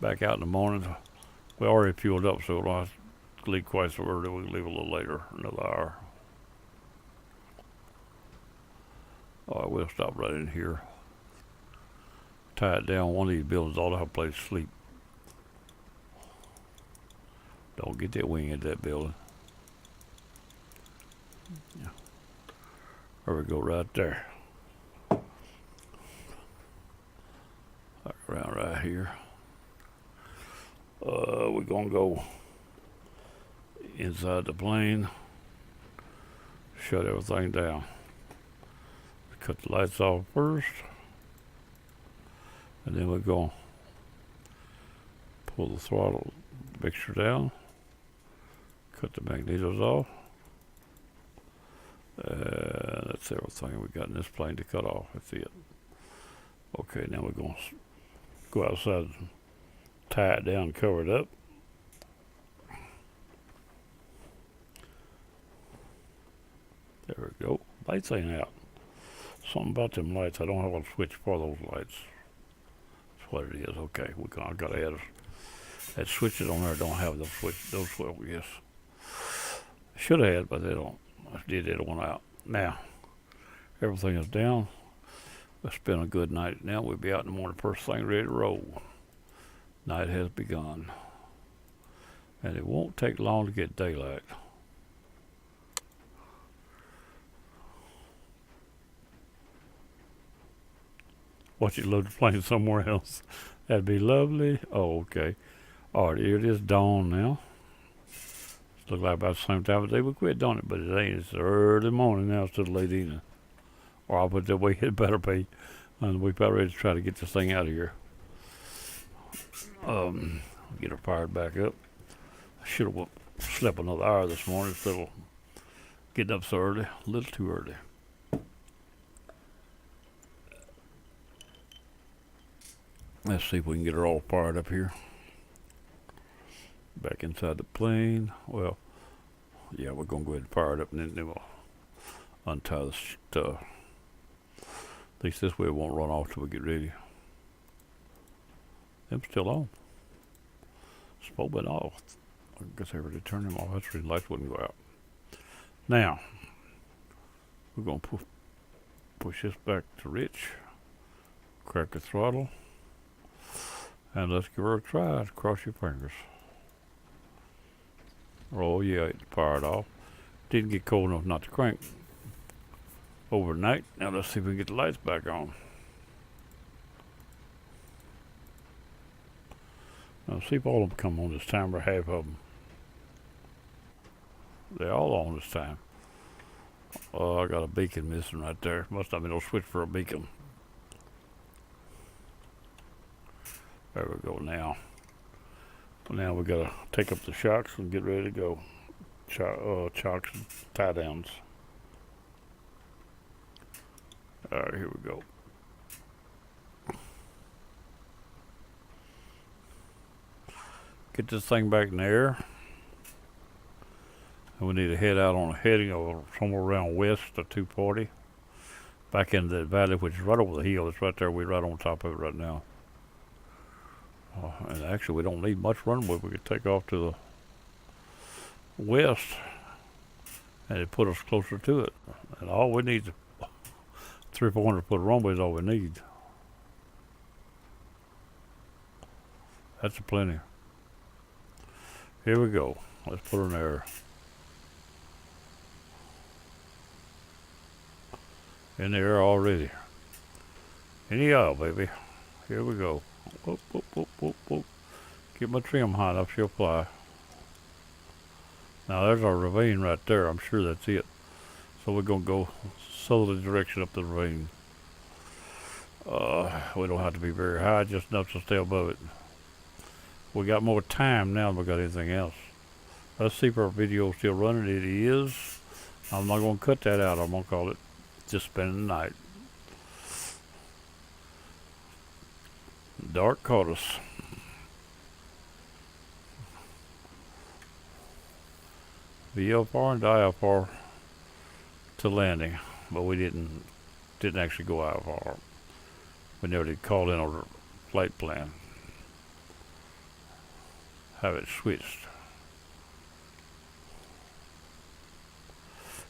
Speaker 1: Back out in the morning. We already fueled up, so we'll have to leave quite so early. We can leave a little later, another hour. All right, we'll stop right in here. Tie it down. One of these buildings ought to have a place to sleep. Don't get that wing into that building. Yeah. There we go, right there. Around right here. We're gonna go inside the plane. Shut everything down. Cut the lights off first. And then we're going to pull the throttle mixture down, cut the magnetos off. That's everything we got in this plane to cut off. That's it. Okay, now we're going to go outside and tie it down, cover it up. There we go. Lights ain't out. Something about them lights. I don't have a switch for those lights. What it is. Okay, I gotta add switches on there. Don't have those switches. Those, well, yes. Should have had, but they don't. I did it one out. Now, everything is down. It's been a good night. Now we'll be out in the morning, first thing, ready to roll. Night has begun. And it won't take long to get daylight. Watch it load the plane somewhere else. That'd be lovely. Oh, okay. All right, here it is dawn now. It looks like about the same time of day we quit, don't it? But it ain't. It's early morning now instead of late evening. Or I'll put it that way, it better be. And we're about ready to try to get this thing out of here. Get her fired back up. I should have slept another hour this morning instead of getting up so early. A little too early. Let's see if we can get her all fired up here. Back inside the plane. Well, yeah, we're going to go ahead and fire it up, and then we'll untie the stuff. At least this way it won't run off till we get ready. Them still on. Spoke been off. I guess I already turned them off. That's the reason lights wouldn't go out. Now, we're going to push this back to rich. Crack the throttle. And let's give her a try. Cross your fingers. Oh yeah, it fired off. Didn't get cold enough not to crank overnight. Now let's see if we can get the lights back on. Now see if all of them come on this time or half of them. They're all on this time. Oh, I got a beacon missing right there. Must have been no switch for a beacon. There we go now. Now we gotta take up the shocks and get ready to go. Chocks and tie downs. Alright, here we go. Get this thing back in the air. And we need to head out on a heading of somewhere around west of 240. Back into that valley, which is right over the hill. It's right there. We're right on top of it right now. And actually, we don't need much runway. We could take off to the west, and it put us closer to it. And all we need is 300-400 foot runway is all we need. That's a plenty. Here we go. Let's put her in there. In the air already. In the aisle, baby. Here we go. Whoop, whoop, whoop, whoop, whoop. Get my trim high enough, she'll fly. Now there's our ravine right there. I'm sure that's it. So we're going to go southerly direction up the ravine. We don't have to be very high, just enough to stay above it. We got more time now than we got anything else. Let's see if our video is still running. It is. I'm not going to cut that out. I'm going to call it Just Spending the Night. Dark caught us. VFR and IFR to landing, but we didn't actually go IFR. We never did call in our flight plan. Have it switched.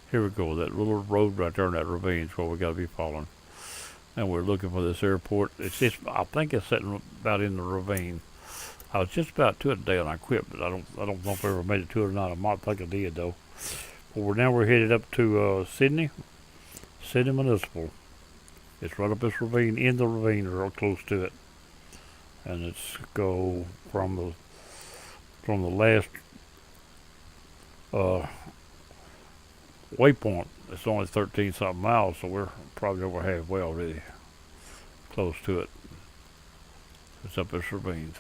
Speaker 1: Here we go. That little road right there in that ravine is where we got to be following. And we're looking for this airport. It's just, I think it's sitting about in the ravine. I was just about to it today and I quit, but I don't know if I ever made it to it or not. I might think I did though. But we're headed up to Sydney Municipal. It's right up this ravine, in the ravine, or real close to it. And it's go from the last waypoint. It's only 13 something miles, so we're probably over halfway already. Close to it. It's up this ravine.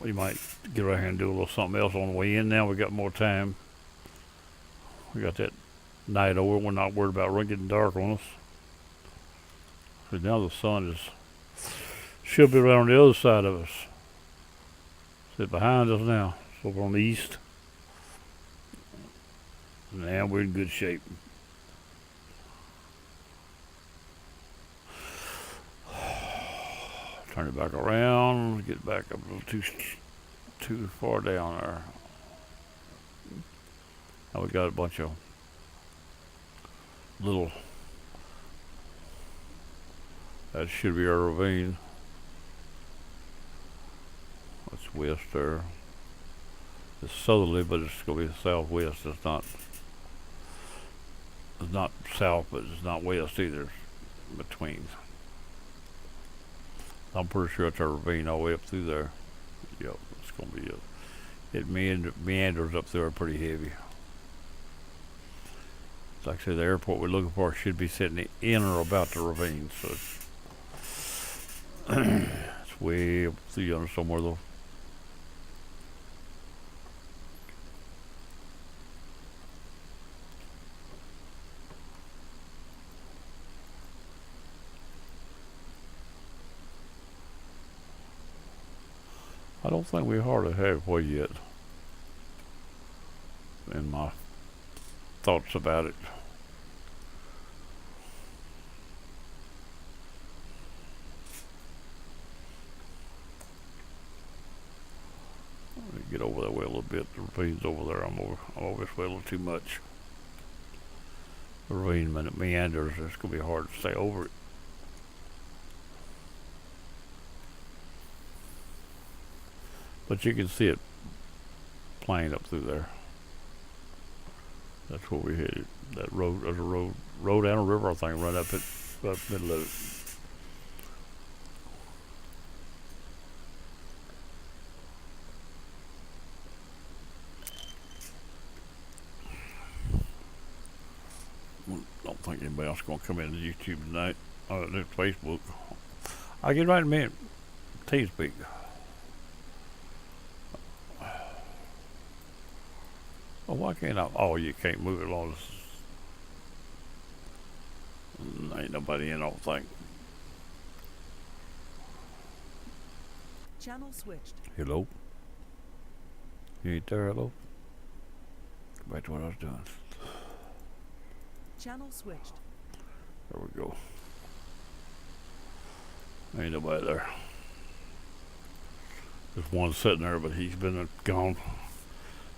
Speaker 1: We might get right here and do a little something else on the way in. Now we got more time. We got that night over. We're not worried about getting dark on us. So now the sun should be right on the other side of us. It's behind us now. It's over on the east. Now we're in good shape. Turn it back around, get back up a little too too far down there. Now we got a bunch of little, that should be our ravine. That's west there. It's southerly, but it's going to be southwest. It's not south, but it's not west either. It's between. I'm pretty sure it's our ravine all the way up through there. Yep, it's going to be it. It meanders up there pretty heavy. Like I said, the airport we're looking for should be sitting in or about the ravine, so it's way up through yonder somewhere though. I don't think we're hardly halfway yet in my thoughts about it. Get over that way a little bit. The ravine's over there. I'm over this way a little too much. The ravine, when it meanders, it's going to be hard to stay over it. But you can see it plain up through there. That's where we headed. That road, there's a road and a river, I think, right up the middle of it. Don't think anybody else is going to come into YouTube tonight. There's Facebook. I'll get right in a minute. TeamSpeak. Oh, why can't I? Oh, you can't move it along. Ain't nobody in, I don't think.
Speaker 3: Channel switched.
Speaker 1: Hello? You ain't there, hello? Go back to what I was doing.
Speaker 3: Channel switched.
Speaker 1: There we go. Ain't nobody there. There's one sitting there, but he's been gone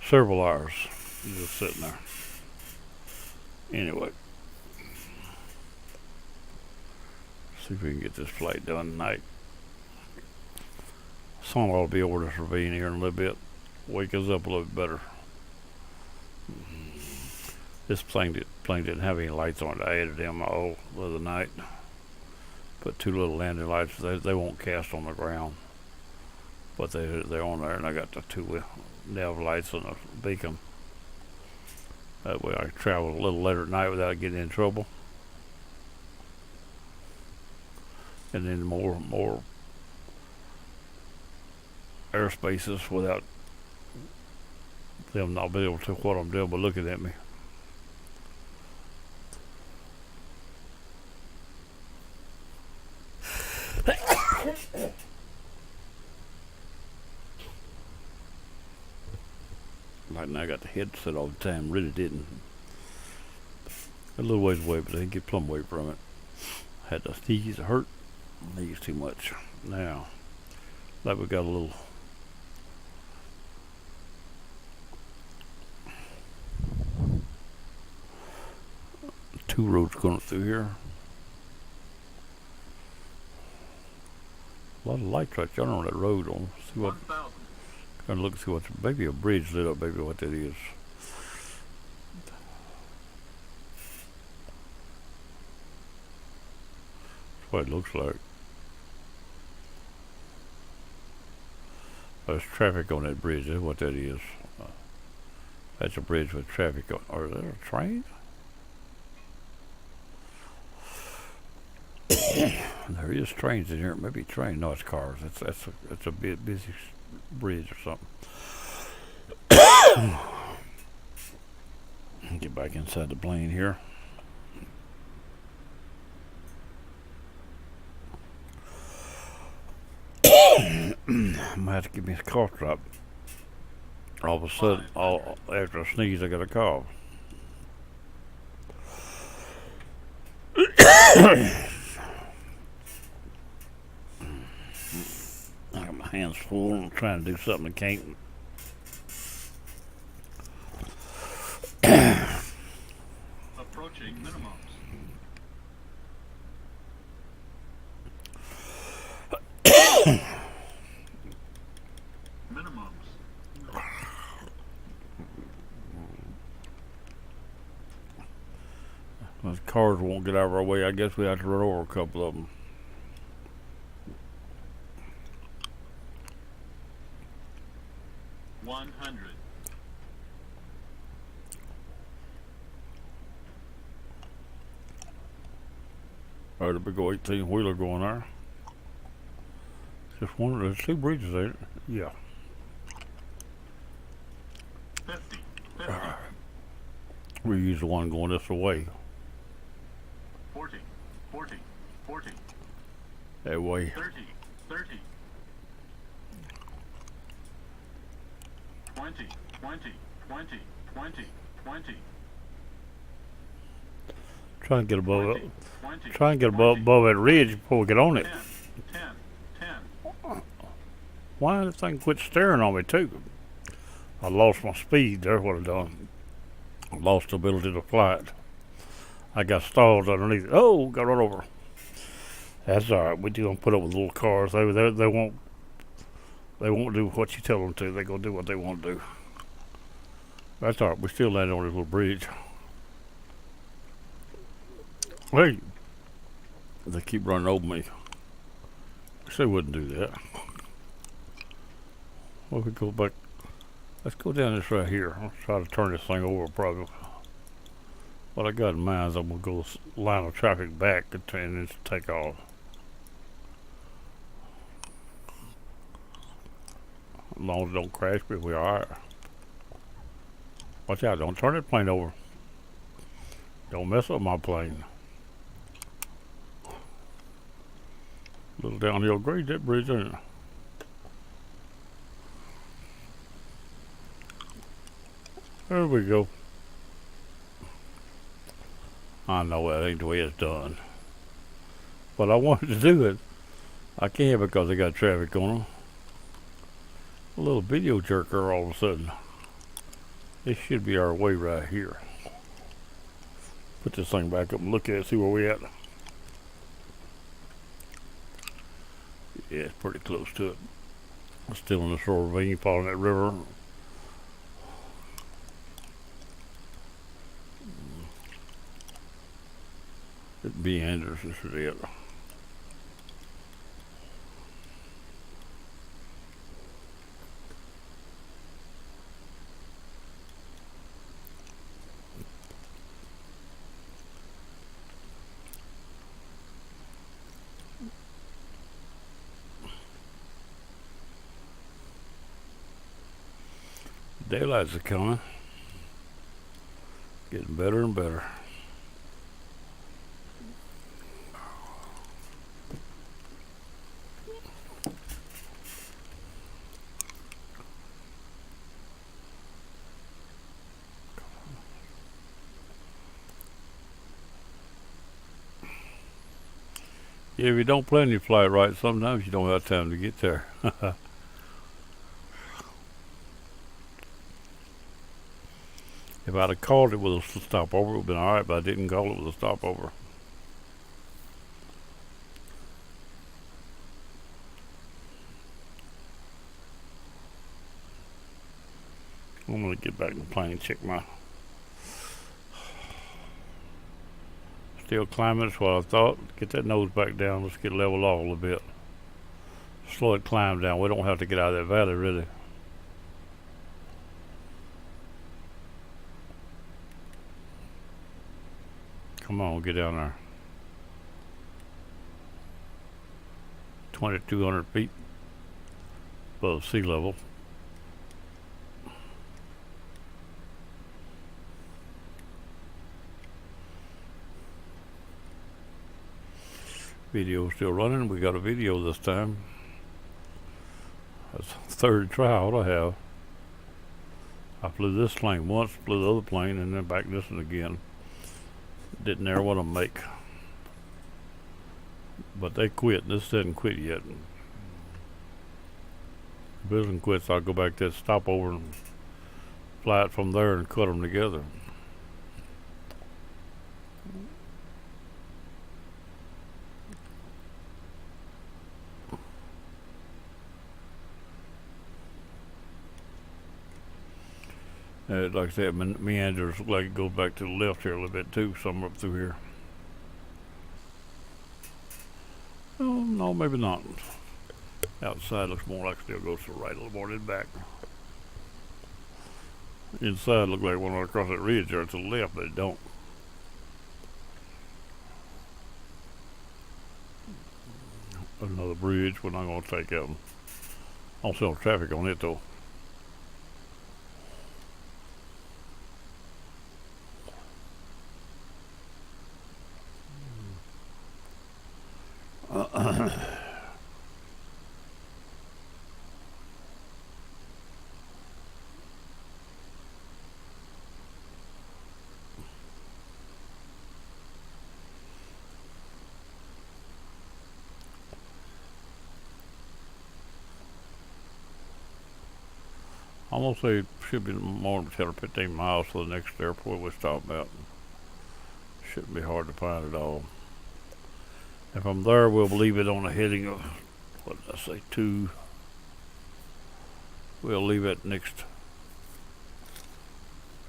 Speaker 1: several hours. He's just sitting there. Anyway. See if we can get this flight done tonight. Sun ought to be over this ravine here in a little bit. Wake us up a little bit better. This plane didn't have any lights on it. I added them all the other night. Put two little landing lights. They won't cast on the ground, but they're on there, and I got the two nav lights and a beacon. That way I can travel a little later at night without getting in trouble. And then more airspaces without them not being able to what I'm doing but looking at me. Like now I got the headset all the time, really didn't. A little ways away, but I didn't get plumb away from it. Had to sneeze, it hurt, sneeze too much. Now, like we got a little two roads going through here. A lot of lights right yonder on that road. On see what.
Speaker 2: 1,000.
Speaker 1: Trying to look and see what's maybe a bridge lit up. Maybe what that is. That's what it looks like. There's traffic on that bridge. That's what that is. That's a bridge with traffic on. Or is there a train? There is trains in here. Maybe a train. No, it's cars. It's a bit busy bridge or something. Get back inside the plane here. I'm gonna have to give me a cough drop. All of a sudden, after I sneeze, I got a cough. hands full and trying to do something I can't.
Speaker 2: Approaching minimums. Minimums.
Speaker 1: Those cars won't get out of our way. I guess we have to run over a couple of them.
Speaker 2: $100.
Speaker 1: There's a big old 18-wheeler going there. Just one. There's two bridges there. Yeah.
Speaker 2: 50. 50.
Speaker 1: We use the one going this way.
Speaker 2: 40. 40. 40.
Speaker 1: That way.
Speaker 2: 30. 30. 20. 20. 20. 20. 20.
Speaker 1: Try and get above it.
Speaker 2: 20.
Speaker 1: Try and get above that ridge before we get on it.
Speaker 2: 10. 10. 10.
Speaker 1: Why did the thing quit staring on me too? I lost my speed. That's what I done. I lost the ability to fly it. I got stalled underneath. Oh, got run over. That's all right. We do gonna put up with little cars. They won't do what you tell them to. They gonna do what they want to do. That's all right. We still landed on this little bridge. Hey, they keep running over me. They wouldn't do that. Well, we go back. Let's go down this right here. I'll try to turn this thing over probably. What I got in mind is I'm gonna go line of traffic back and then take off. As long as it don't crash, we'll be alright. Watch out, don't turn that plane over. Don't mess up my plane. Little downhill grade, that bridge, ain't it? There we go. I know that ain't the way it's done. But I wanted to do it. I can't because I got traffic on them. A little video jerker all of a sudden. This should be our way right here. Put this thing back up and look at it, see where we at. Yeah, it's pretty close to it. I'm still in the shore ravine, following that river. It'd be Anders, this is it. Daylights are coming. Getting better and better. Yeah, if you don't plan your flight right, sometimes you don't have time to get there. If I'd have called it with a stopover, it would have been alright, but I didn't call it with a stopover. I'm going to get back in the plane and check my... Still climbing, that's what I thought. Get that nose back down, let's get leveled off a little bit. Slow it climb down, we don't have to get out of that valley really. Come on, get down there. 2,200 feet above sea level. Video still running. We got a video this time. That's the third trial I have. I flew this plane once, flew the other plane, and then back this one again. Didn't ever want to make, but they quit. This didn't quit yet. building quits, I'll go back to that stopover and fly it from there and cut them together. Like I said, meanders look like it goes back to the left here a little bit too, somewhere up through here. Oh, no, maybe not. Outside looks more like it still goes to the right a little more than back. Inside looks like it went across that ridge there to the left, but it don't. Another bridge, we're not going to take out. I don't see no traffic on it though. I'm gonna say it should be more than 10 or 15 miles to the next airport we're talking about. Shouldn't be hard to find at all. If I'm there, we'll leave it on a heading of, what did I say, 2. We'll leave it next.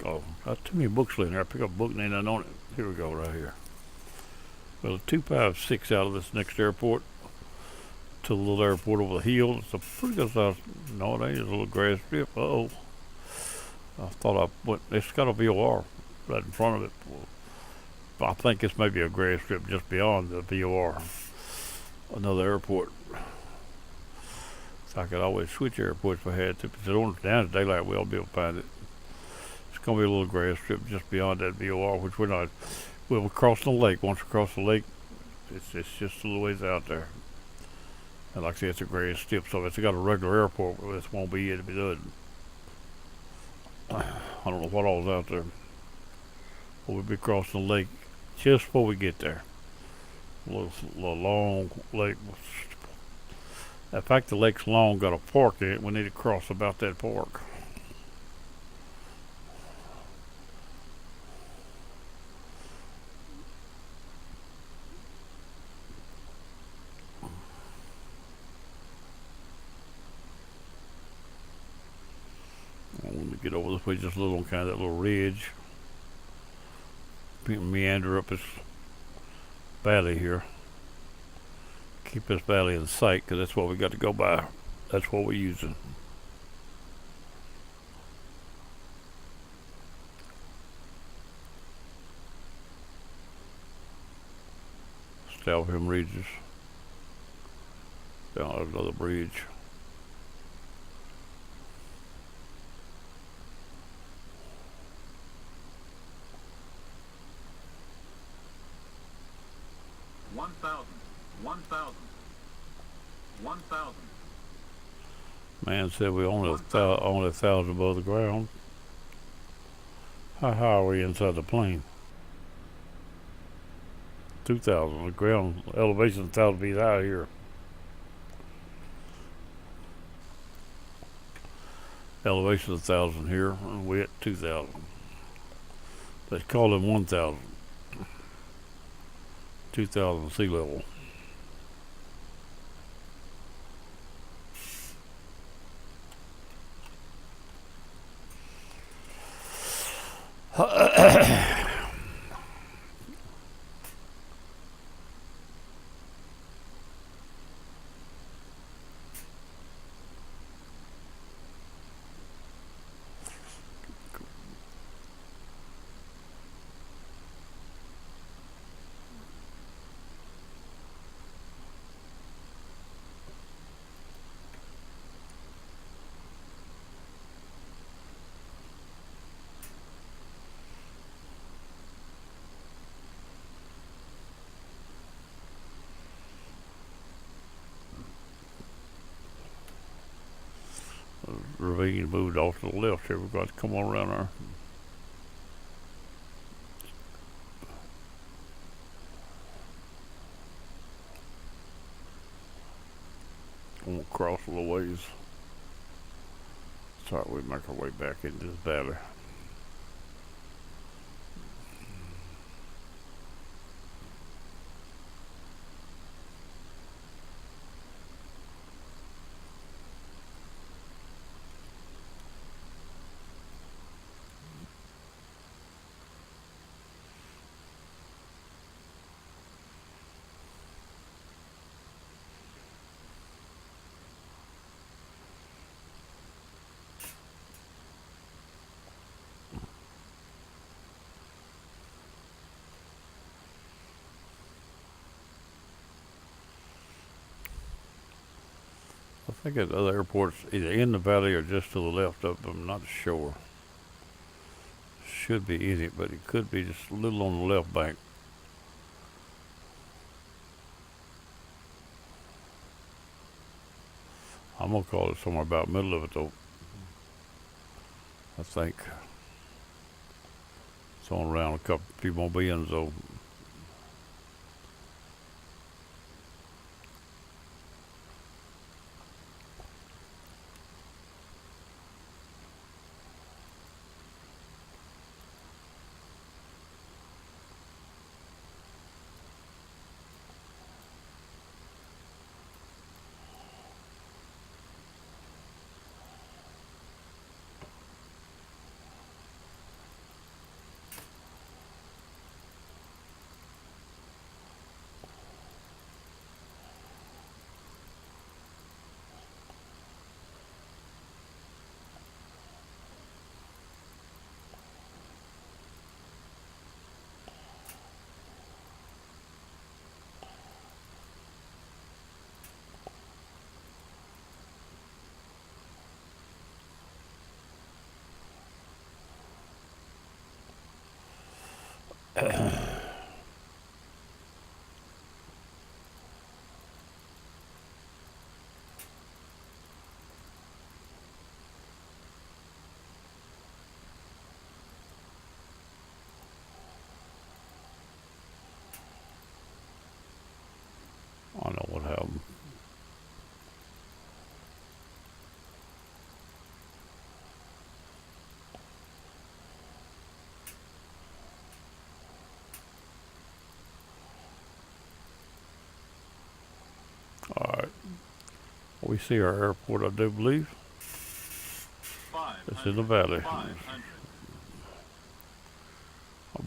Speaker 1: Oh, got too many books in there. I pick up a book and ain't nothing on it. Here we go, right here. Well, 256 out of this next airport to the little airport over the hill. It's a pretty good size. No, it ain't. It's a little grass strip. Uh-oh. I thought I went. It's got a VOR right in front of it. I think it's maybe a grass strip just beyond the VOR. Another airport. So I could always switch airports if I had to. If it's on down to daylight, we'll be able to find it. It's going to be a little grass strip just beyond that VOR, which we're not. We'll cross the lake. Once we cross the lake, it's just a little ways out there. And like I said, it's a grass strip, so if it's got a regular airport, this won't be it. It'll be done. I don't know what all's out there. But we'll be crossing the lake just before we get there. A little long lake. In fact, the lake's long, got a park in it. We need to cross about that park. I want to get over this way just a little on kind of that little ridge. Meander up this valley here. Keep this valley in sight because that's what we got to go by. That's what we're using. Stalham Regis. Down another bridge.
Speaker 2: One thousand.
Speaker 1: Man said we only 1,000 above the ground. How high are we inside the plane? 2,000. The ground elevation 1,000 feet high here. Elevation 1,000 here, and we at 2,000. Let's call them 1,000. 2,000 sea level. Ravine moved off to the left here. We've got to come on around there. I'm gonna cross a little ways. That's alright, we make our way back into this valley. I think the other airport's either in the valley or just to the left of them, I'm not sure. Should be in it, but it could be just a little on the left bank. I'm gonna call it somewhere about middle of it though. I think it's on around a few more bends though. I know what happened. Alright. We see our airport, I do believe. It's in the valley. I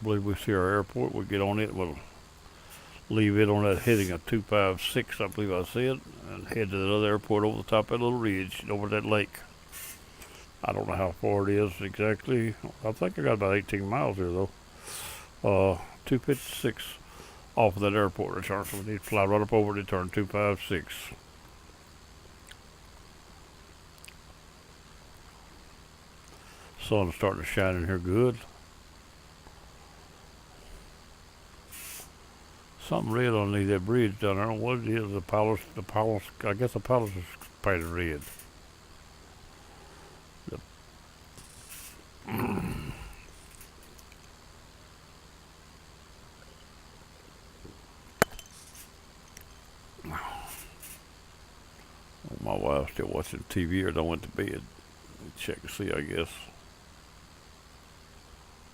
Speaker 1: believe we see our airport. We get on it. We'll leave it on that heading of 256, I believe I said, and head to the other airport over the top of that little ridge over that lake. I don't know how far it is exactly. I think I got about 18 miles here though. 256 off of that airport return, so we need to fly right up over to turn 256. Sun's starting to shine in here good. Something red underneath that bridge down there. I don't know what it is. The palace, I guess the palace is painted red. My wife's still watching TV or don't went to bed. Check to see, I guess.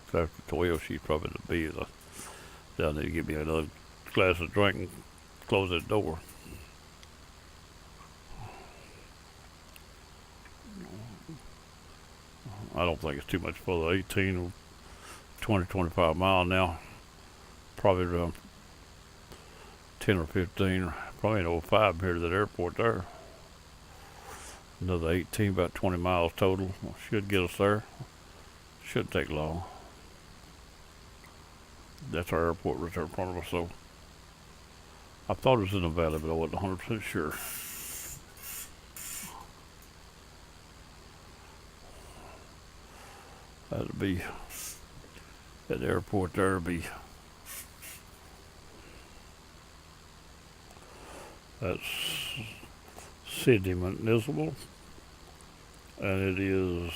Speaker 1: After 12, she's probably in the bed. I need to get me another glass of drink and close that door. I don't think it's too much further. 18 or 20, 25 miles now. Probably around 10 or 15. Probably an 05 here to that airport there. Another 18, about 20 miles total. Should get us there. Shouldn't take long. That's our airport right there in front of us, so I thought it was in the valley, but I wasn't 100% sure. That'd be, that airport there would be, that's Sydney Municipal, and it is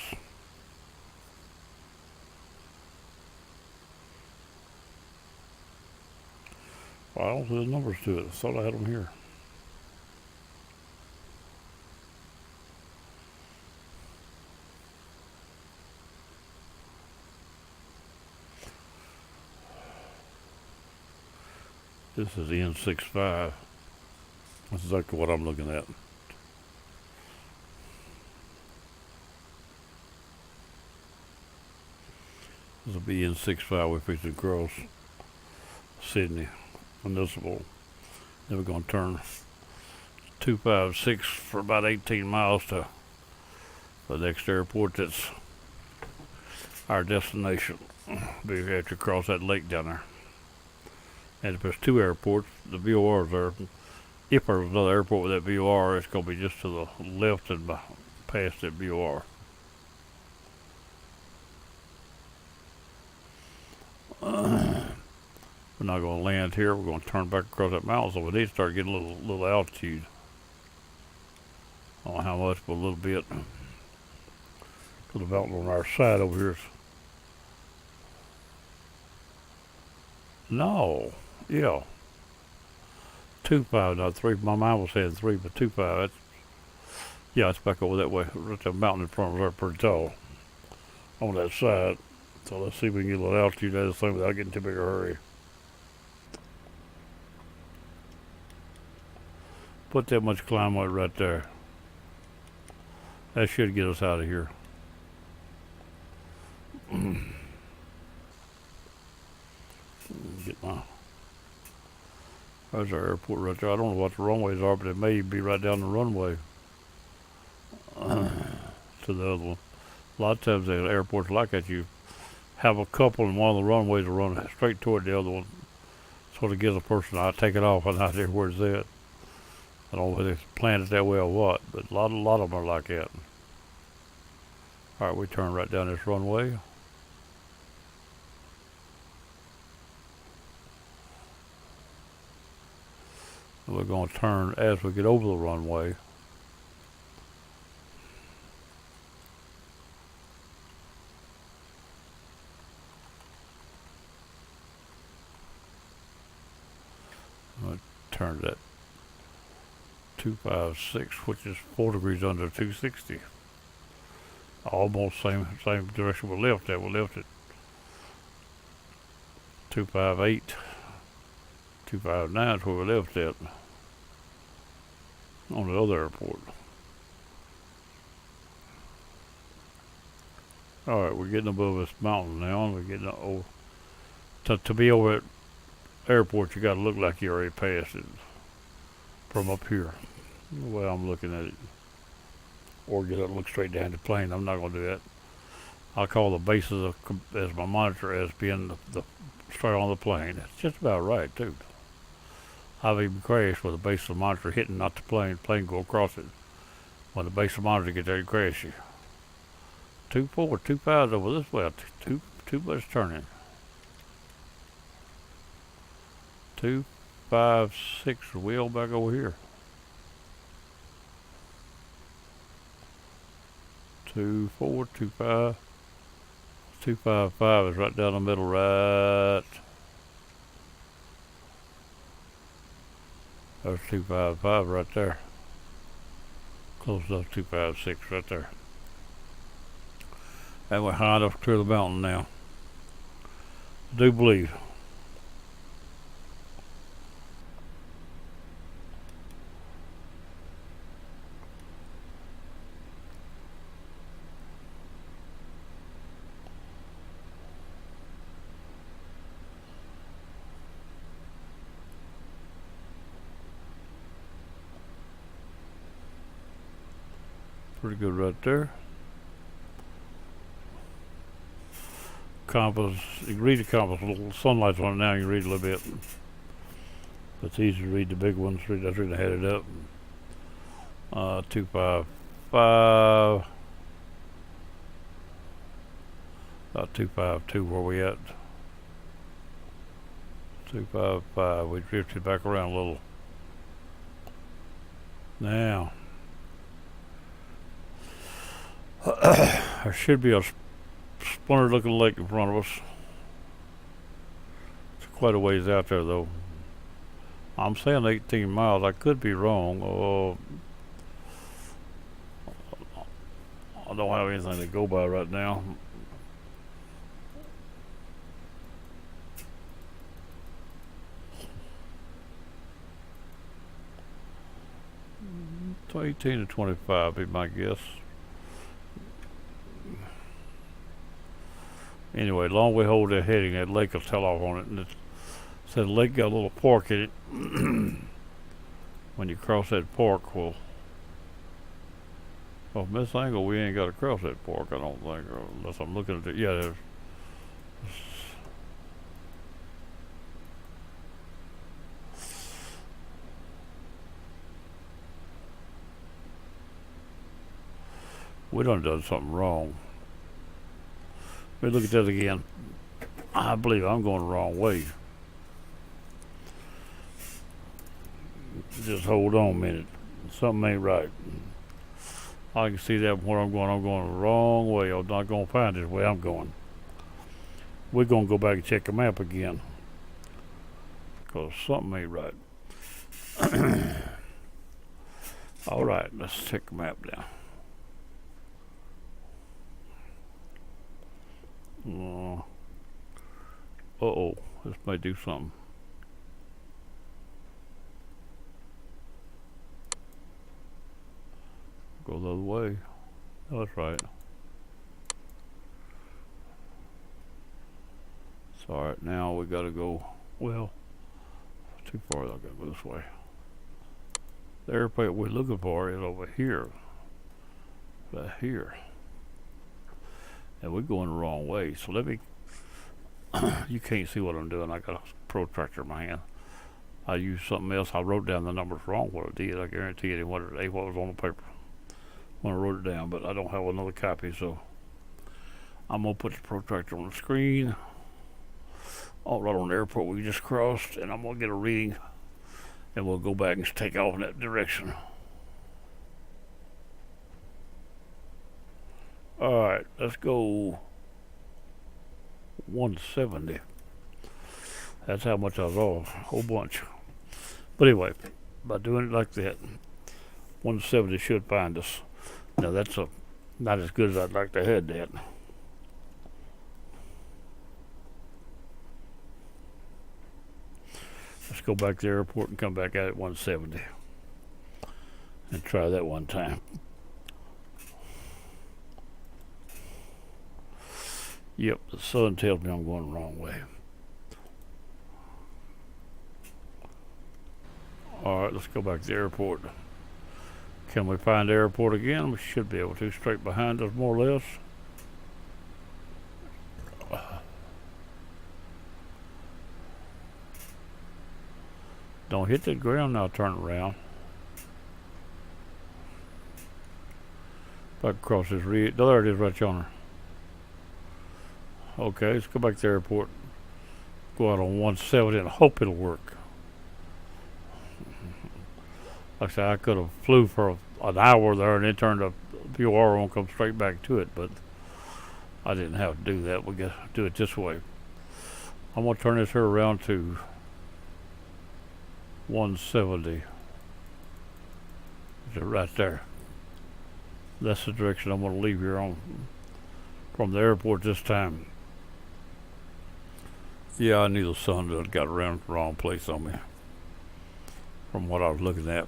Speaker 1: I don't see the numbers to it. I thought I had them here. This is N65. That's exactly what I'm looking at. This will be N65. We're fixing to cross Sydney Municipal. Then we're going to turn 256 for about 18 miles to the next airport. That's our destination. We have to cross that lake down there. And if there's two airports, the VOR's there. If there's another airport with that VOR, it's going to be just to the left and past that VOR. We're not going to land here. We're going to turn back across that mountain, so we need to start getting a little altitude. I don't know how much, but a little bit. Because the mountain on our side over here is... No. Yeah. 2.5, not 3. My mind was saying 3, but 2.5. That's, yeah, it's back over that way. Right, the mountain in front of us are pretty tall on that side. So let's see if we can get a little altitude out of this thing without getting too big a hurry. Put that much climb weight right there. That should get us out of here. Get my... There's our airport right there. I don't know what the runways are, but it may be right down the runway to the other one. A lot of times at airports like that, you have a couple and one of the runways will run straight toward the other one. Sort of gives a person, I take it off, I'm not there where it's at. I don't know whether it's planned it that way or what, but a lot of them are like that. Alright, we turn right down this runway. We're going to turn as we get over the runway. I'm going to turn that 256, which is 4 degrees under 260. Almost same direction we left at. We left at 258. 259 is where we left at on the other airport. Alright, we're getting above this mountain now, and we're getting over. To be over at airport, you gotta look like you already passed it from up here, the way I'm looking at it. Or get up and look straight down the plane. I'm not gonna do that. I'll call the bases as my monitor as being the straight on the plane. That's just about right, too. I've even crashed with the base of the monitor hitting, not the plane go across it. When the base of the monitor gets there, it crash you. 2.4, 2.5 over this way. Two much turning. 2.56 wheel back over here. 2.4, 2.5. 2.55 is right down the middle, right. There's 2.55 right there. Close enough, 2.56 right there. And we're high enough to clear the mountain now. I do believe. Pretty good right there. Compass, you can read the compass, a little sunlight's on it now, you can read a little bit. It's easy to read the big ones, that's really headed up. 255, about 252 where we at. 255, we drifted back around a little. Now, there should be a splinter looking lake in front of us. It's quite a ways out there though. I'm saying 18 miles, I could be wrong. I don't have anything to go by right now. 18 to 25 be my guess. Anyway, long we hold that heading, that lake will tell off on it. And it said the lake got a little fork in it. When you cross that fork, well, from this angle, we ain't got to cross that fork, I don't think, or unless I'm looking at it. Yeah, there's. We done something wrong. Let me look at that again. I believe I'm going the wrong way. Just hold on a minute. Something ain't right. I can see that where I'm going the wrong way. I'm not going to find it the way I'm going. We're going to go back and check the map again. Because something ain't right. Alright, let's check the map now. Uh-oh, this may do something. Go the other way. Oh, that's right. So, alright, now we gotta go, well, too far, I gotta go this way. The airplane we're looking for is over here. Right here. And we're going the wrong way. So let me, you can't see what I'm doing. I got a protractor in my hand. I used something else. I wrote down the numbers wrong what I did. I guarantee it what was on the paper when I wrote it down, but I don't have another copy, so I'm gonna put the protractor on the screen. Oh, right on the airport we just crossed, and I'm gonna get a reading, and we'll go back and take off in that direction. Alright, let's go 170. That's how much I was off, a whole bunch. But anyway, by doing it like that, 170 should find us. Now that's not as good as I'd like to have that. Let's go back to the airport and come back out at 170. And try that one time. Yep, the sun tells me I'm going the wrong way. Alright, let's go back to the airport. Can we find the airport again? We should be able to. Straight behind us, more or less. Don't hit the ground now, turn around. If I can cross this ridge. Oh, there it is right yonder. Okay, let's go back to the airport. Go out on 170 and hope it'll work. Like I said, I could have flew for an hour there and then turned the VFR on and come straight back to it, but I didn't have to do that. We got to do it this way. I'm going to turn this here around to 170. Is it right there? That's the direction I'm going to leave here on from the airport this time. Yeah, I knew the sun had got around the wrong place on me from what I was looking at.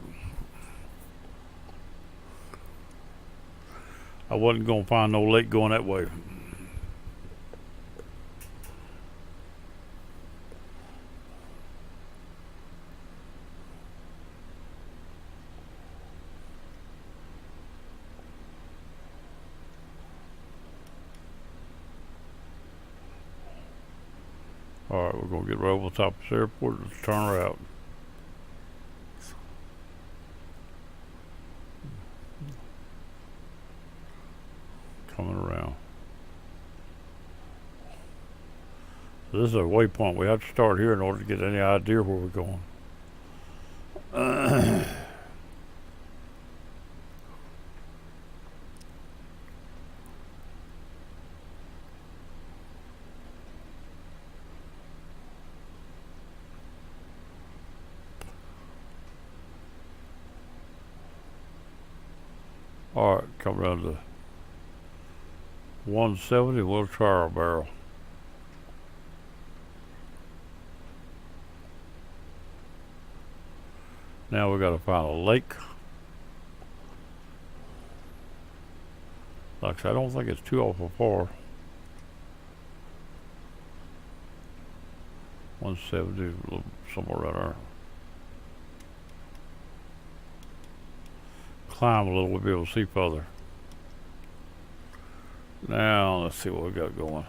Speaker 1: I wasn't going to find no lake going that way. Alright, we're going to get right over the top of this airport and turn her out. Coming around. So this is a waypoint. We have to start here in order to get any idea where we're going. Alright, come around to 170, we'll try our barrel. Now we got to find a lake. Like I said, I don't think it's too awful far. 170, somewhere right there. Climb a little, we'll be able to see further. Now, let's see what we got going.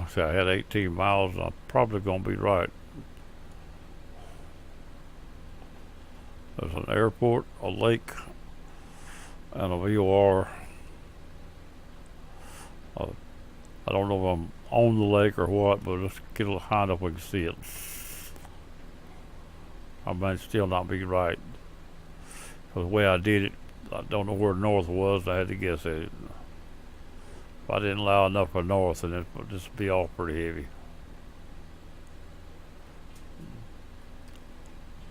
Speaker 1: See, I had 18 miles, and I'm probably going to be right. There's an airport, a lake, and a VOR. I don't know if I'm on the lake or what, but let's get a little high enough we can see it. I might still not be right. The way I did it, I don't know where north was. I had to guess at it. If I didn't allow enough for north, then it would just be off pretty heavy.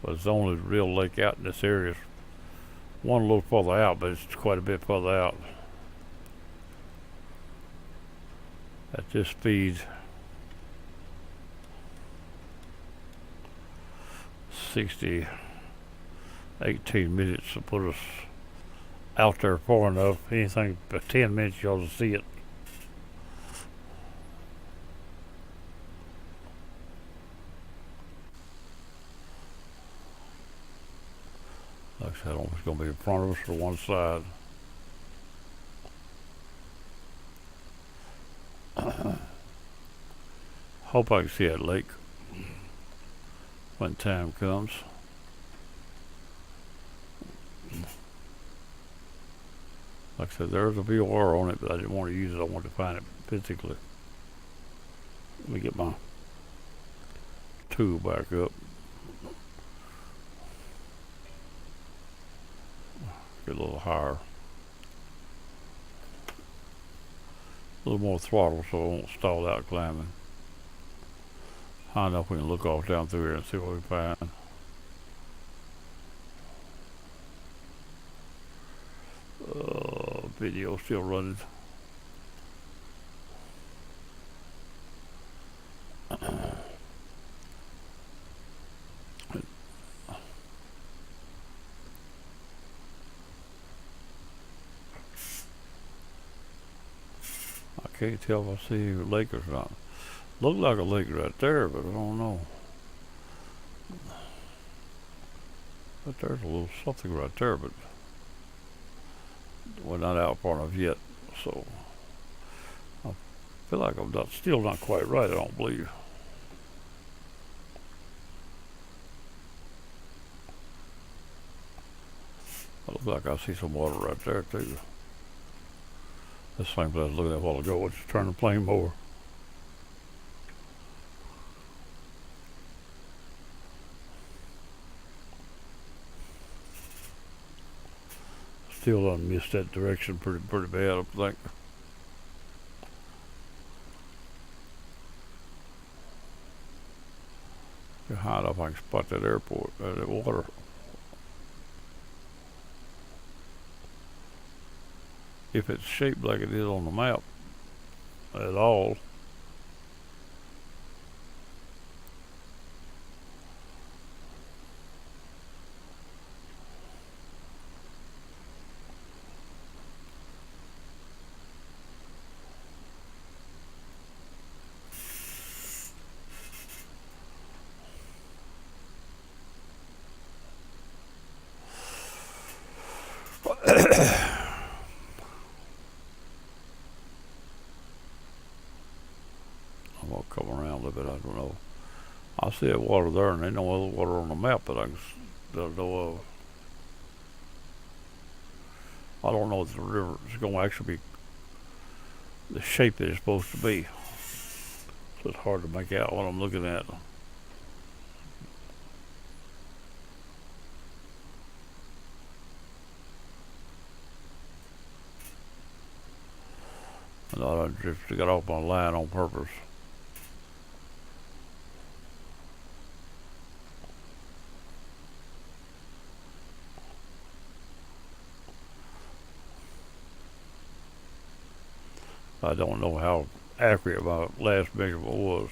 Speaker 1: But it's the only real lake out in this area. One a little further out, but it's quite a bit further out. At this speed, 18 minutes to put us out there far enough. Anything but 10 minutes, you ought to see it. Like I said, I don't know if it's going to be in front of us or one side. Hope I can see that lake when time comes. Like I said, there's a VOR on it, but I didn't want to use it. I wanted to find it physically. Let me get my tool back up. Get a little higher. A little more throttle so I won't stall out climbing. High enough we can look off down through here and see what we find. Video still running. I can't tell if I see a lake or not. Look like a lake right there, but I don't know. But there's a little something right there, but we're not out far enough yet, so I feel like I'm still not quite right, I don't believe. It looks like I see some water right there too. This same place I was looking at a while ago, let's turn the plane more. Still done missed that direction pretty bad, I think. Get high enough I can spot that airport, that water. If it's shaped like it is on the map at all. I'm gonna come around a little bit, I don't know. I see that water there and there's no other water on the map that I don't know of. I don't know if the river is going to actually be the shape that it's supposed to be. So it's hard to make out what I'm looking at. I thought I just got off my line on purpose. I don't know how accurate my last measurement was.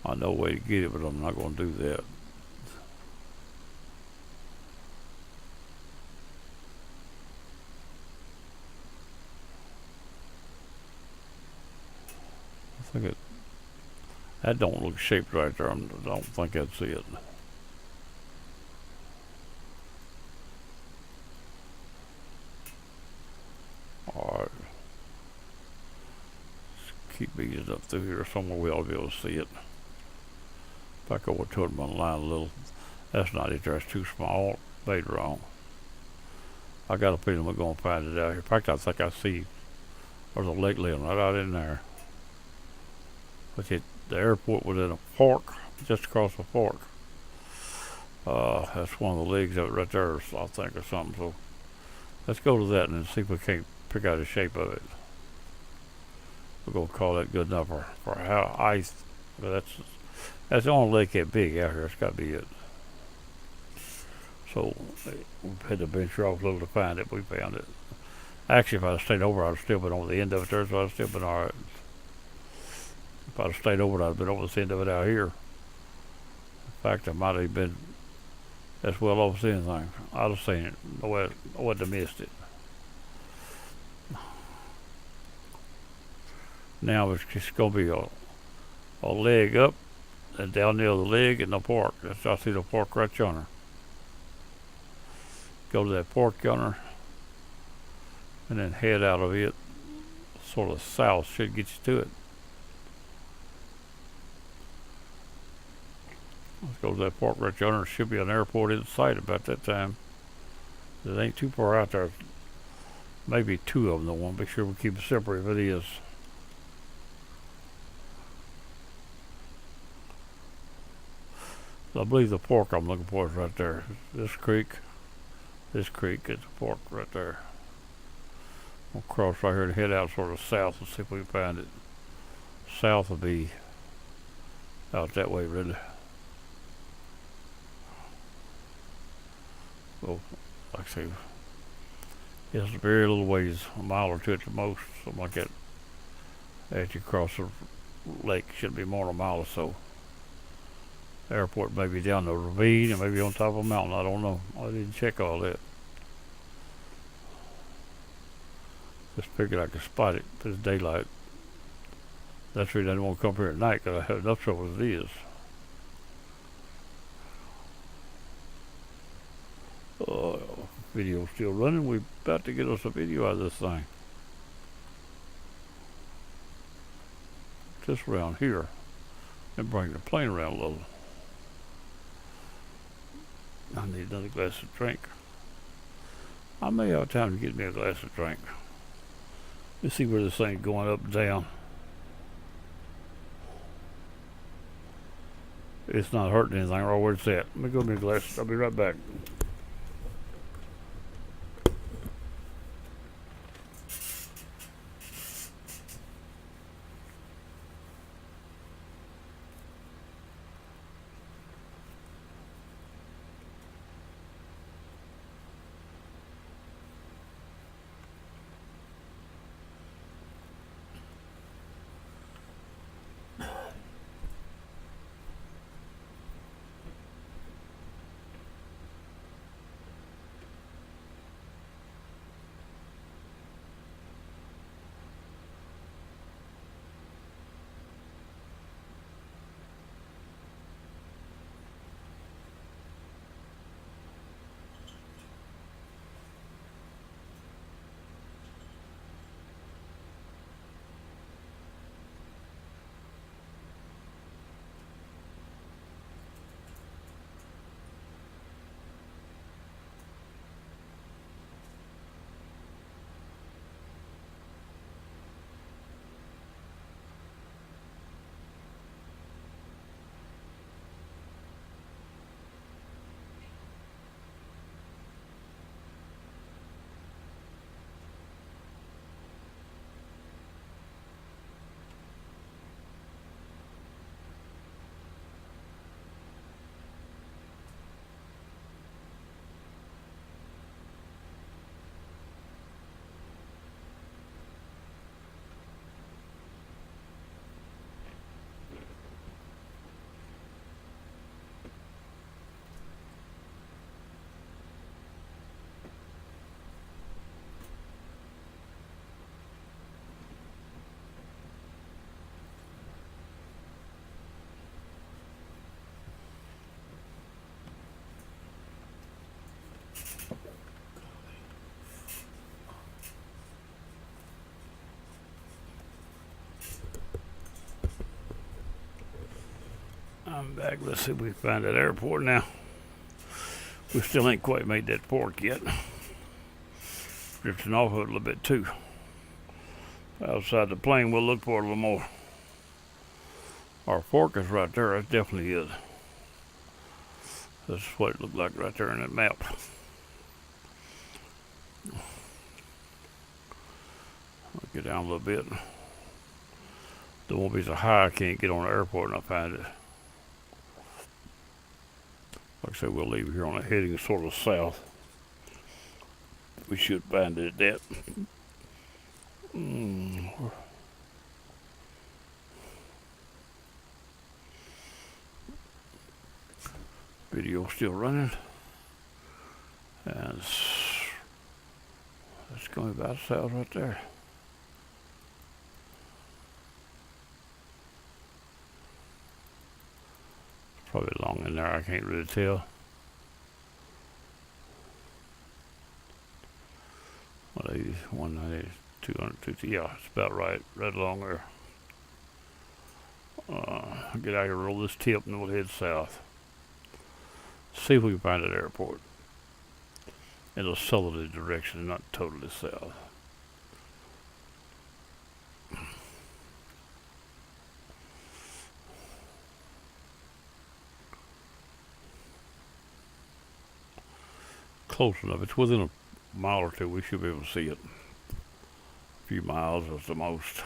Speaker 1: I know a way to get it, but I'm not going to do that. I think it. That don't look shaped right there. I don't think that's it. Alright. Keep easing up through here somewhere we ought to be able to see it. Back over to it on the line a little. That's not it there. It's too small. Made wrong. I got a feeling we're going to find it out here. In fact, I think I see there's a lake laying right out in there. But the airport was in a fork, just across the fork. That's one of the legs of it right there, I think, or something. So let's go to that and see if we can't pick out the shape of it. We're going to call that good enough for how ice. But that's the only lake that big out here. It's got to be it. So we had to venture off a little to find it. We found it. Actually, if I'd stayed over, I'd have still been on the end of it there, so I'd have still been all right. If I'd have stayed over, I'd have been over the end of it out here. In fact, I might have been as well off as anything. I'd have seen it. I wouldn't have missed it. Now it's just going to be a leg up and down near the leg and the park. I see the park right yonder. Go to that park yonder and then head out of it sort of south. Should get you to it. Let's go to that park right yonder. There should be an airport in sight about that time. It ain't too far out there. Maybe two of them. I want to make sure we keep it separate if it is. I believe the park I'm looking for is right there. This creek is the park right there. We'll cross right here and head out sort of south and see if we can find it. South will be out that way, really. Well, like I say, it's a very little ways, a mile or two at the most, something like that. As you cross the lake, should be more than a mile or so. The airport may be down the ravine and maybe on top of a mountain. I don't know. I didn't check all that. Just figured I could spot it if it's daylight. That's the reason I didn't want to come here at night, because I have enough trouble as it is. Video's still running. We're about to get us a video out of this thing. Just around here. And bring the plane around a little. I need another glass of drink. I may have time to get me a glass of drink. Let's see where this thing's going up and down. It's not hurting anything right where it's at. Let me go get me a glass. I'll be right back. I'm back. Let's see if we can find that airport now. We still ain't quite made that fork yet. Drifting off of it a little bit too. Outside the plane, we'll look for it a little more. Our fork is right there. It definitely is. That's what it looked like right there in that map. I'll get down a little bit. There won't be so high I can't get on the airport and I find it. Like I said, we'll leave here on a heading sort of south. We should find it at that. Video still running. And it's going about south right there. It's probably long in there, I can't really tell. 180, 190, 200, 250, yeah, it's about right along there. Get out here, roll this tip, and we'll head south. See if we can find an airport in a southerly direction, not totally south. Close enough. It's within a mile or two. We should be able to see it. A few miles is the most.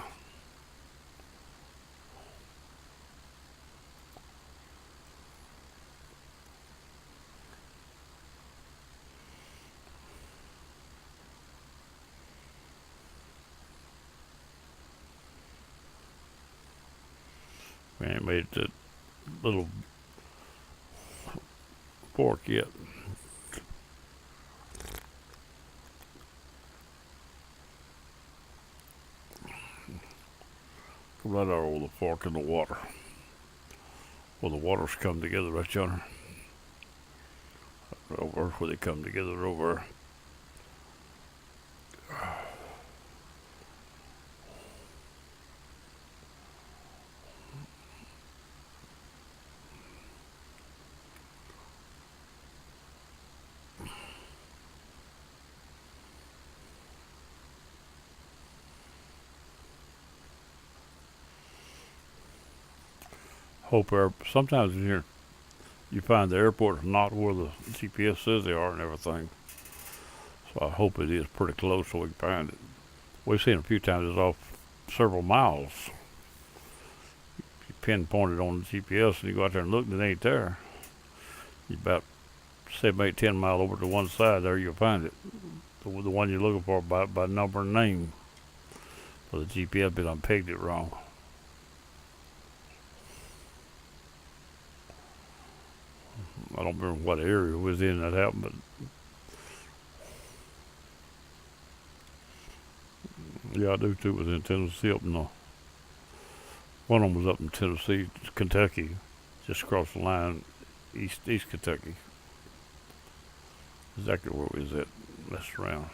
Speaker 1: We ain't made that little fork yet. Right over the fork in the water. Where the waters come together right yonder. Over where they come together over. Sometimes in here you find the airport not where the GPS says they are and everything. So I hope it is pretty close so we can find it. We've seen it a few times it's off several miles. You pinpoint it on the GPS and you go out there and look and it ain't there. You about 7, 8, 10 miles over to one side there you'll find it. The one you're looking for by number and name. But the GPS been unpegged it wrong. I don't remember what area it was in that happened, but yeah, I do too. It was in Tennessee up in one of them was up in Tennessee, Kentucky, just across the line, East Kentucky. Exactly where we was at, messed around.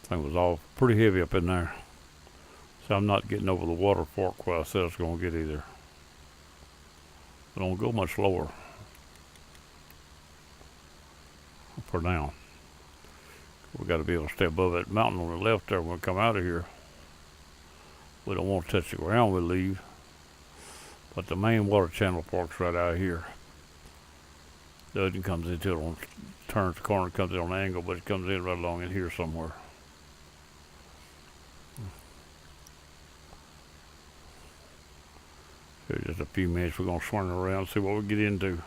Speaker 1: Thing was all pretty heavy up in there. So I'm not getting over the water fork where I said I was going to get either. It don't go much lower for now. We got to be able to stay above that mountain on the left there when we come out of here. We don't want to touch the ground when we leave. But the main water channel park's right out here. The other comes into it on turns the corner, comes in on an angle, but it comes in right along in here somewhere. So just a few minutes, we're going to swing around and see what we get into.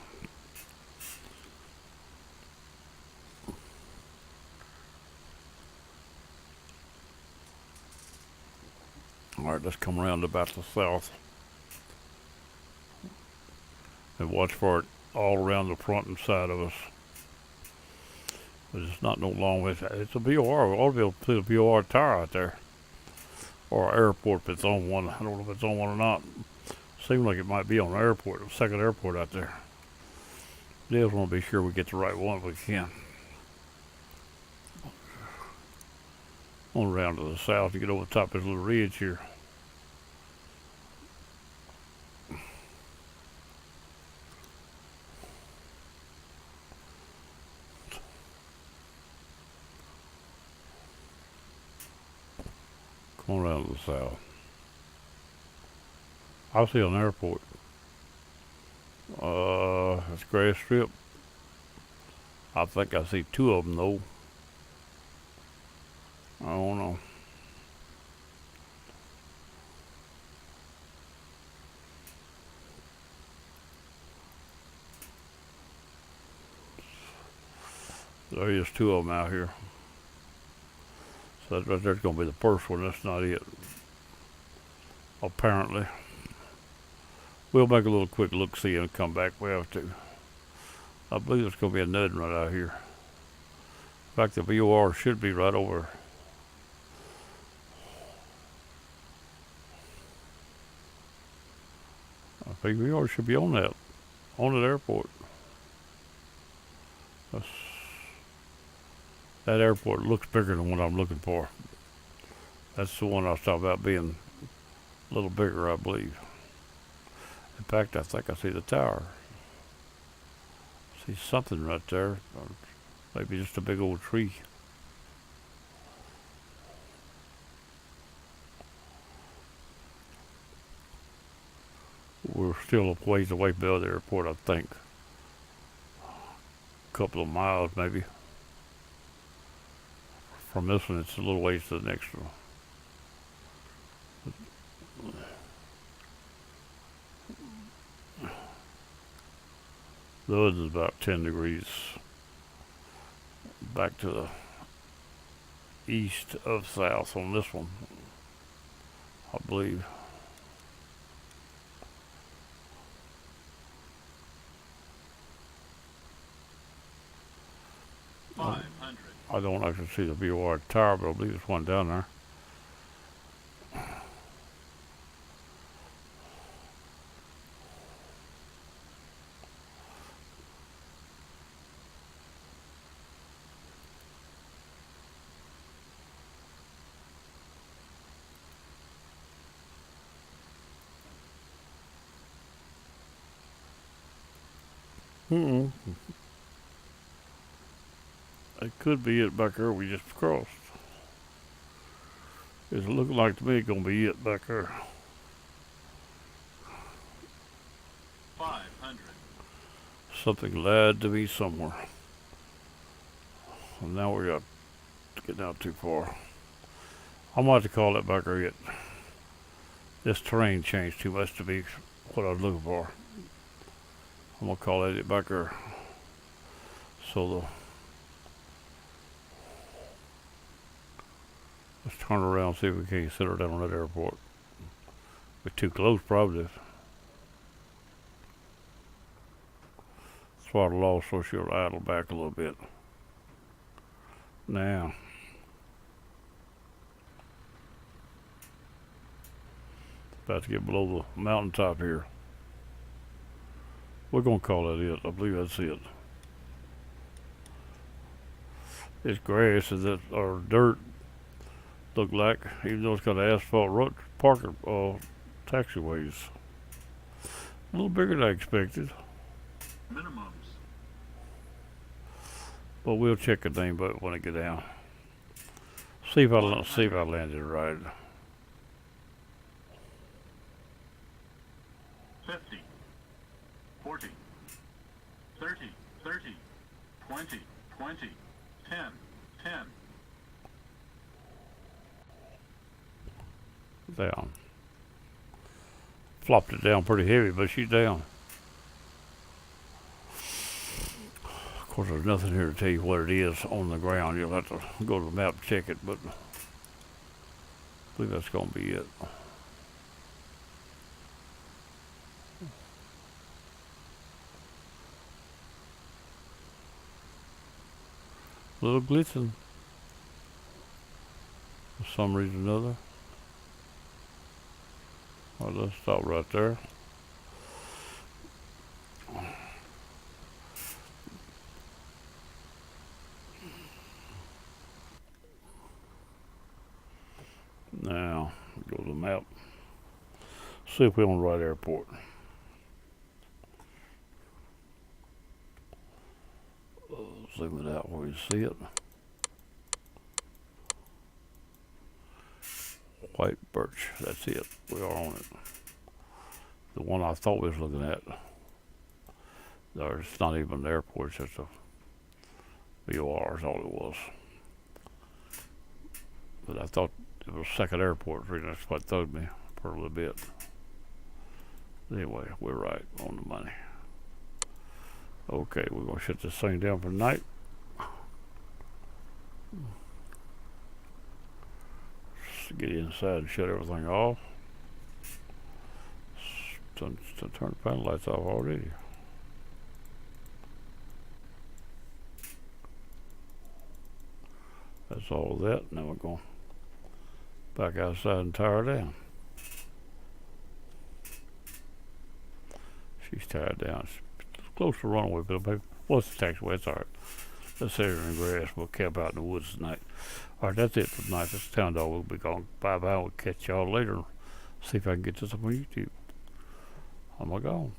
Speaker 1: Alright, let's come around about the south. And watch for it all around the front and side of us. But it's not no long way. It's a VOR. We ought to be able to put a VOR tower out there. Or an airport if it's on one. I don't know if it's on one or not. Seems like it might be on an airport, a second airport out there. We just want to be sure we get the right one if we can. On around to the south, you get over the top of this little ridge here. Come on around to the south. I see an airport. That's grass strip. I think I see two of them though. I don't know. There is two of them out here. So that right there's going to be the first one. That's not it. Apparently. We'll make a little quick look-see and come back. We have to. I believe there's going to be another one right out here. In fact, the VOR should be right over. I think VOR should be on that airport. That airport looks bigger than what I'm looking for. That's the one I was talking about being a little bigger, I believe. In fact, I think I see the tower. See something right there. Or maybe just a big old tree. We're still a ways away from the airport, I think. A couple of miles, maybe. From this one, it's a little ways to the next one. The other is about 10 degrees back to the east of south on this one, I believe. I don't actually see the VOR tower, but I believe there's one down there. It could be it back there we just crossed. It's looking like to me it's gonna be it back there.
Speaker 2: 500.
Speaker 1: Something lied to me somewhere. And now we got getting out too far. I'm going to call that back there it. This terrain changed too much to be what I was looking for. I'm gonna call that it back there. So let's turn around and see if we can't sit her down on that airport. We're too close, probably. Throttle off so she'll idle back a little bit. Now. About to get below the mountaintop here. We're gonna call that it. I believe that's it. It's grass or dirt. Look like, even though it's got asphalt road taxiways. A little bigger than I expected.
Speaker 2: Minimums.
Speaker 1: But we'll check the name but when I get down. See if I landed right.
Speaker 2: 50, 40, 30, 30, 20, 20, 10, 10.
Speaker 1: Down. Flopped it down pretty heavy, but she's down. Of course, there's nothing here to tell you what it is on the ground. You'll have to go to the map and check it, but I believe that's going to be it. A little glistening. For some reason or another. Well, let's stop right there. Now, go to the map. See if we're on the right airport. Zoom it out where you see it. White Birch. That's it. We are on it. The one I thought we was looking at. There's not even an airport. It's just a VFR is all it was. But I thought it was second airport. That's what threw me for a little bit. Anyway, we're right on the money. Okay, we're gonna shut this thing down for the night. Just get inside and shut everything off. Turn the panel lights off already. That's all of that. Now we're going back outside and tie her down. She's tied down. It's close to runaway, but maybe what's the taxiway? It's alright. Let's sit here in the grass. We'll camp out in the woods tonight. Alright, that's it for tonight. This is Town Dog. We'll be gone. Bye bye. We'll catch y'all later. See if I can get this up on YouTube. I'm gone.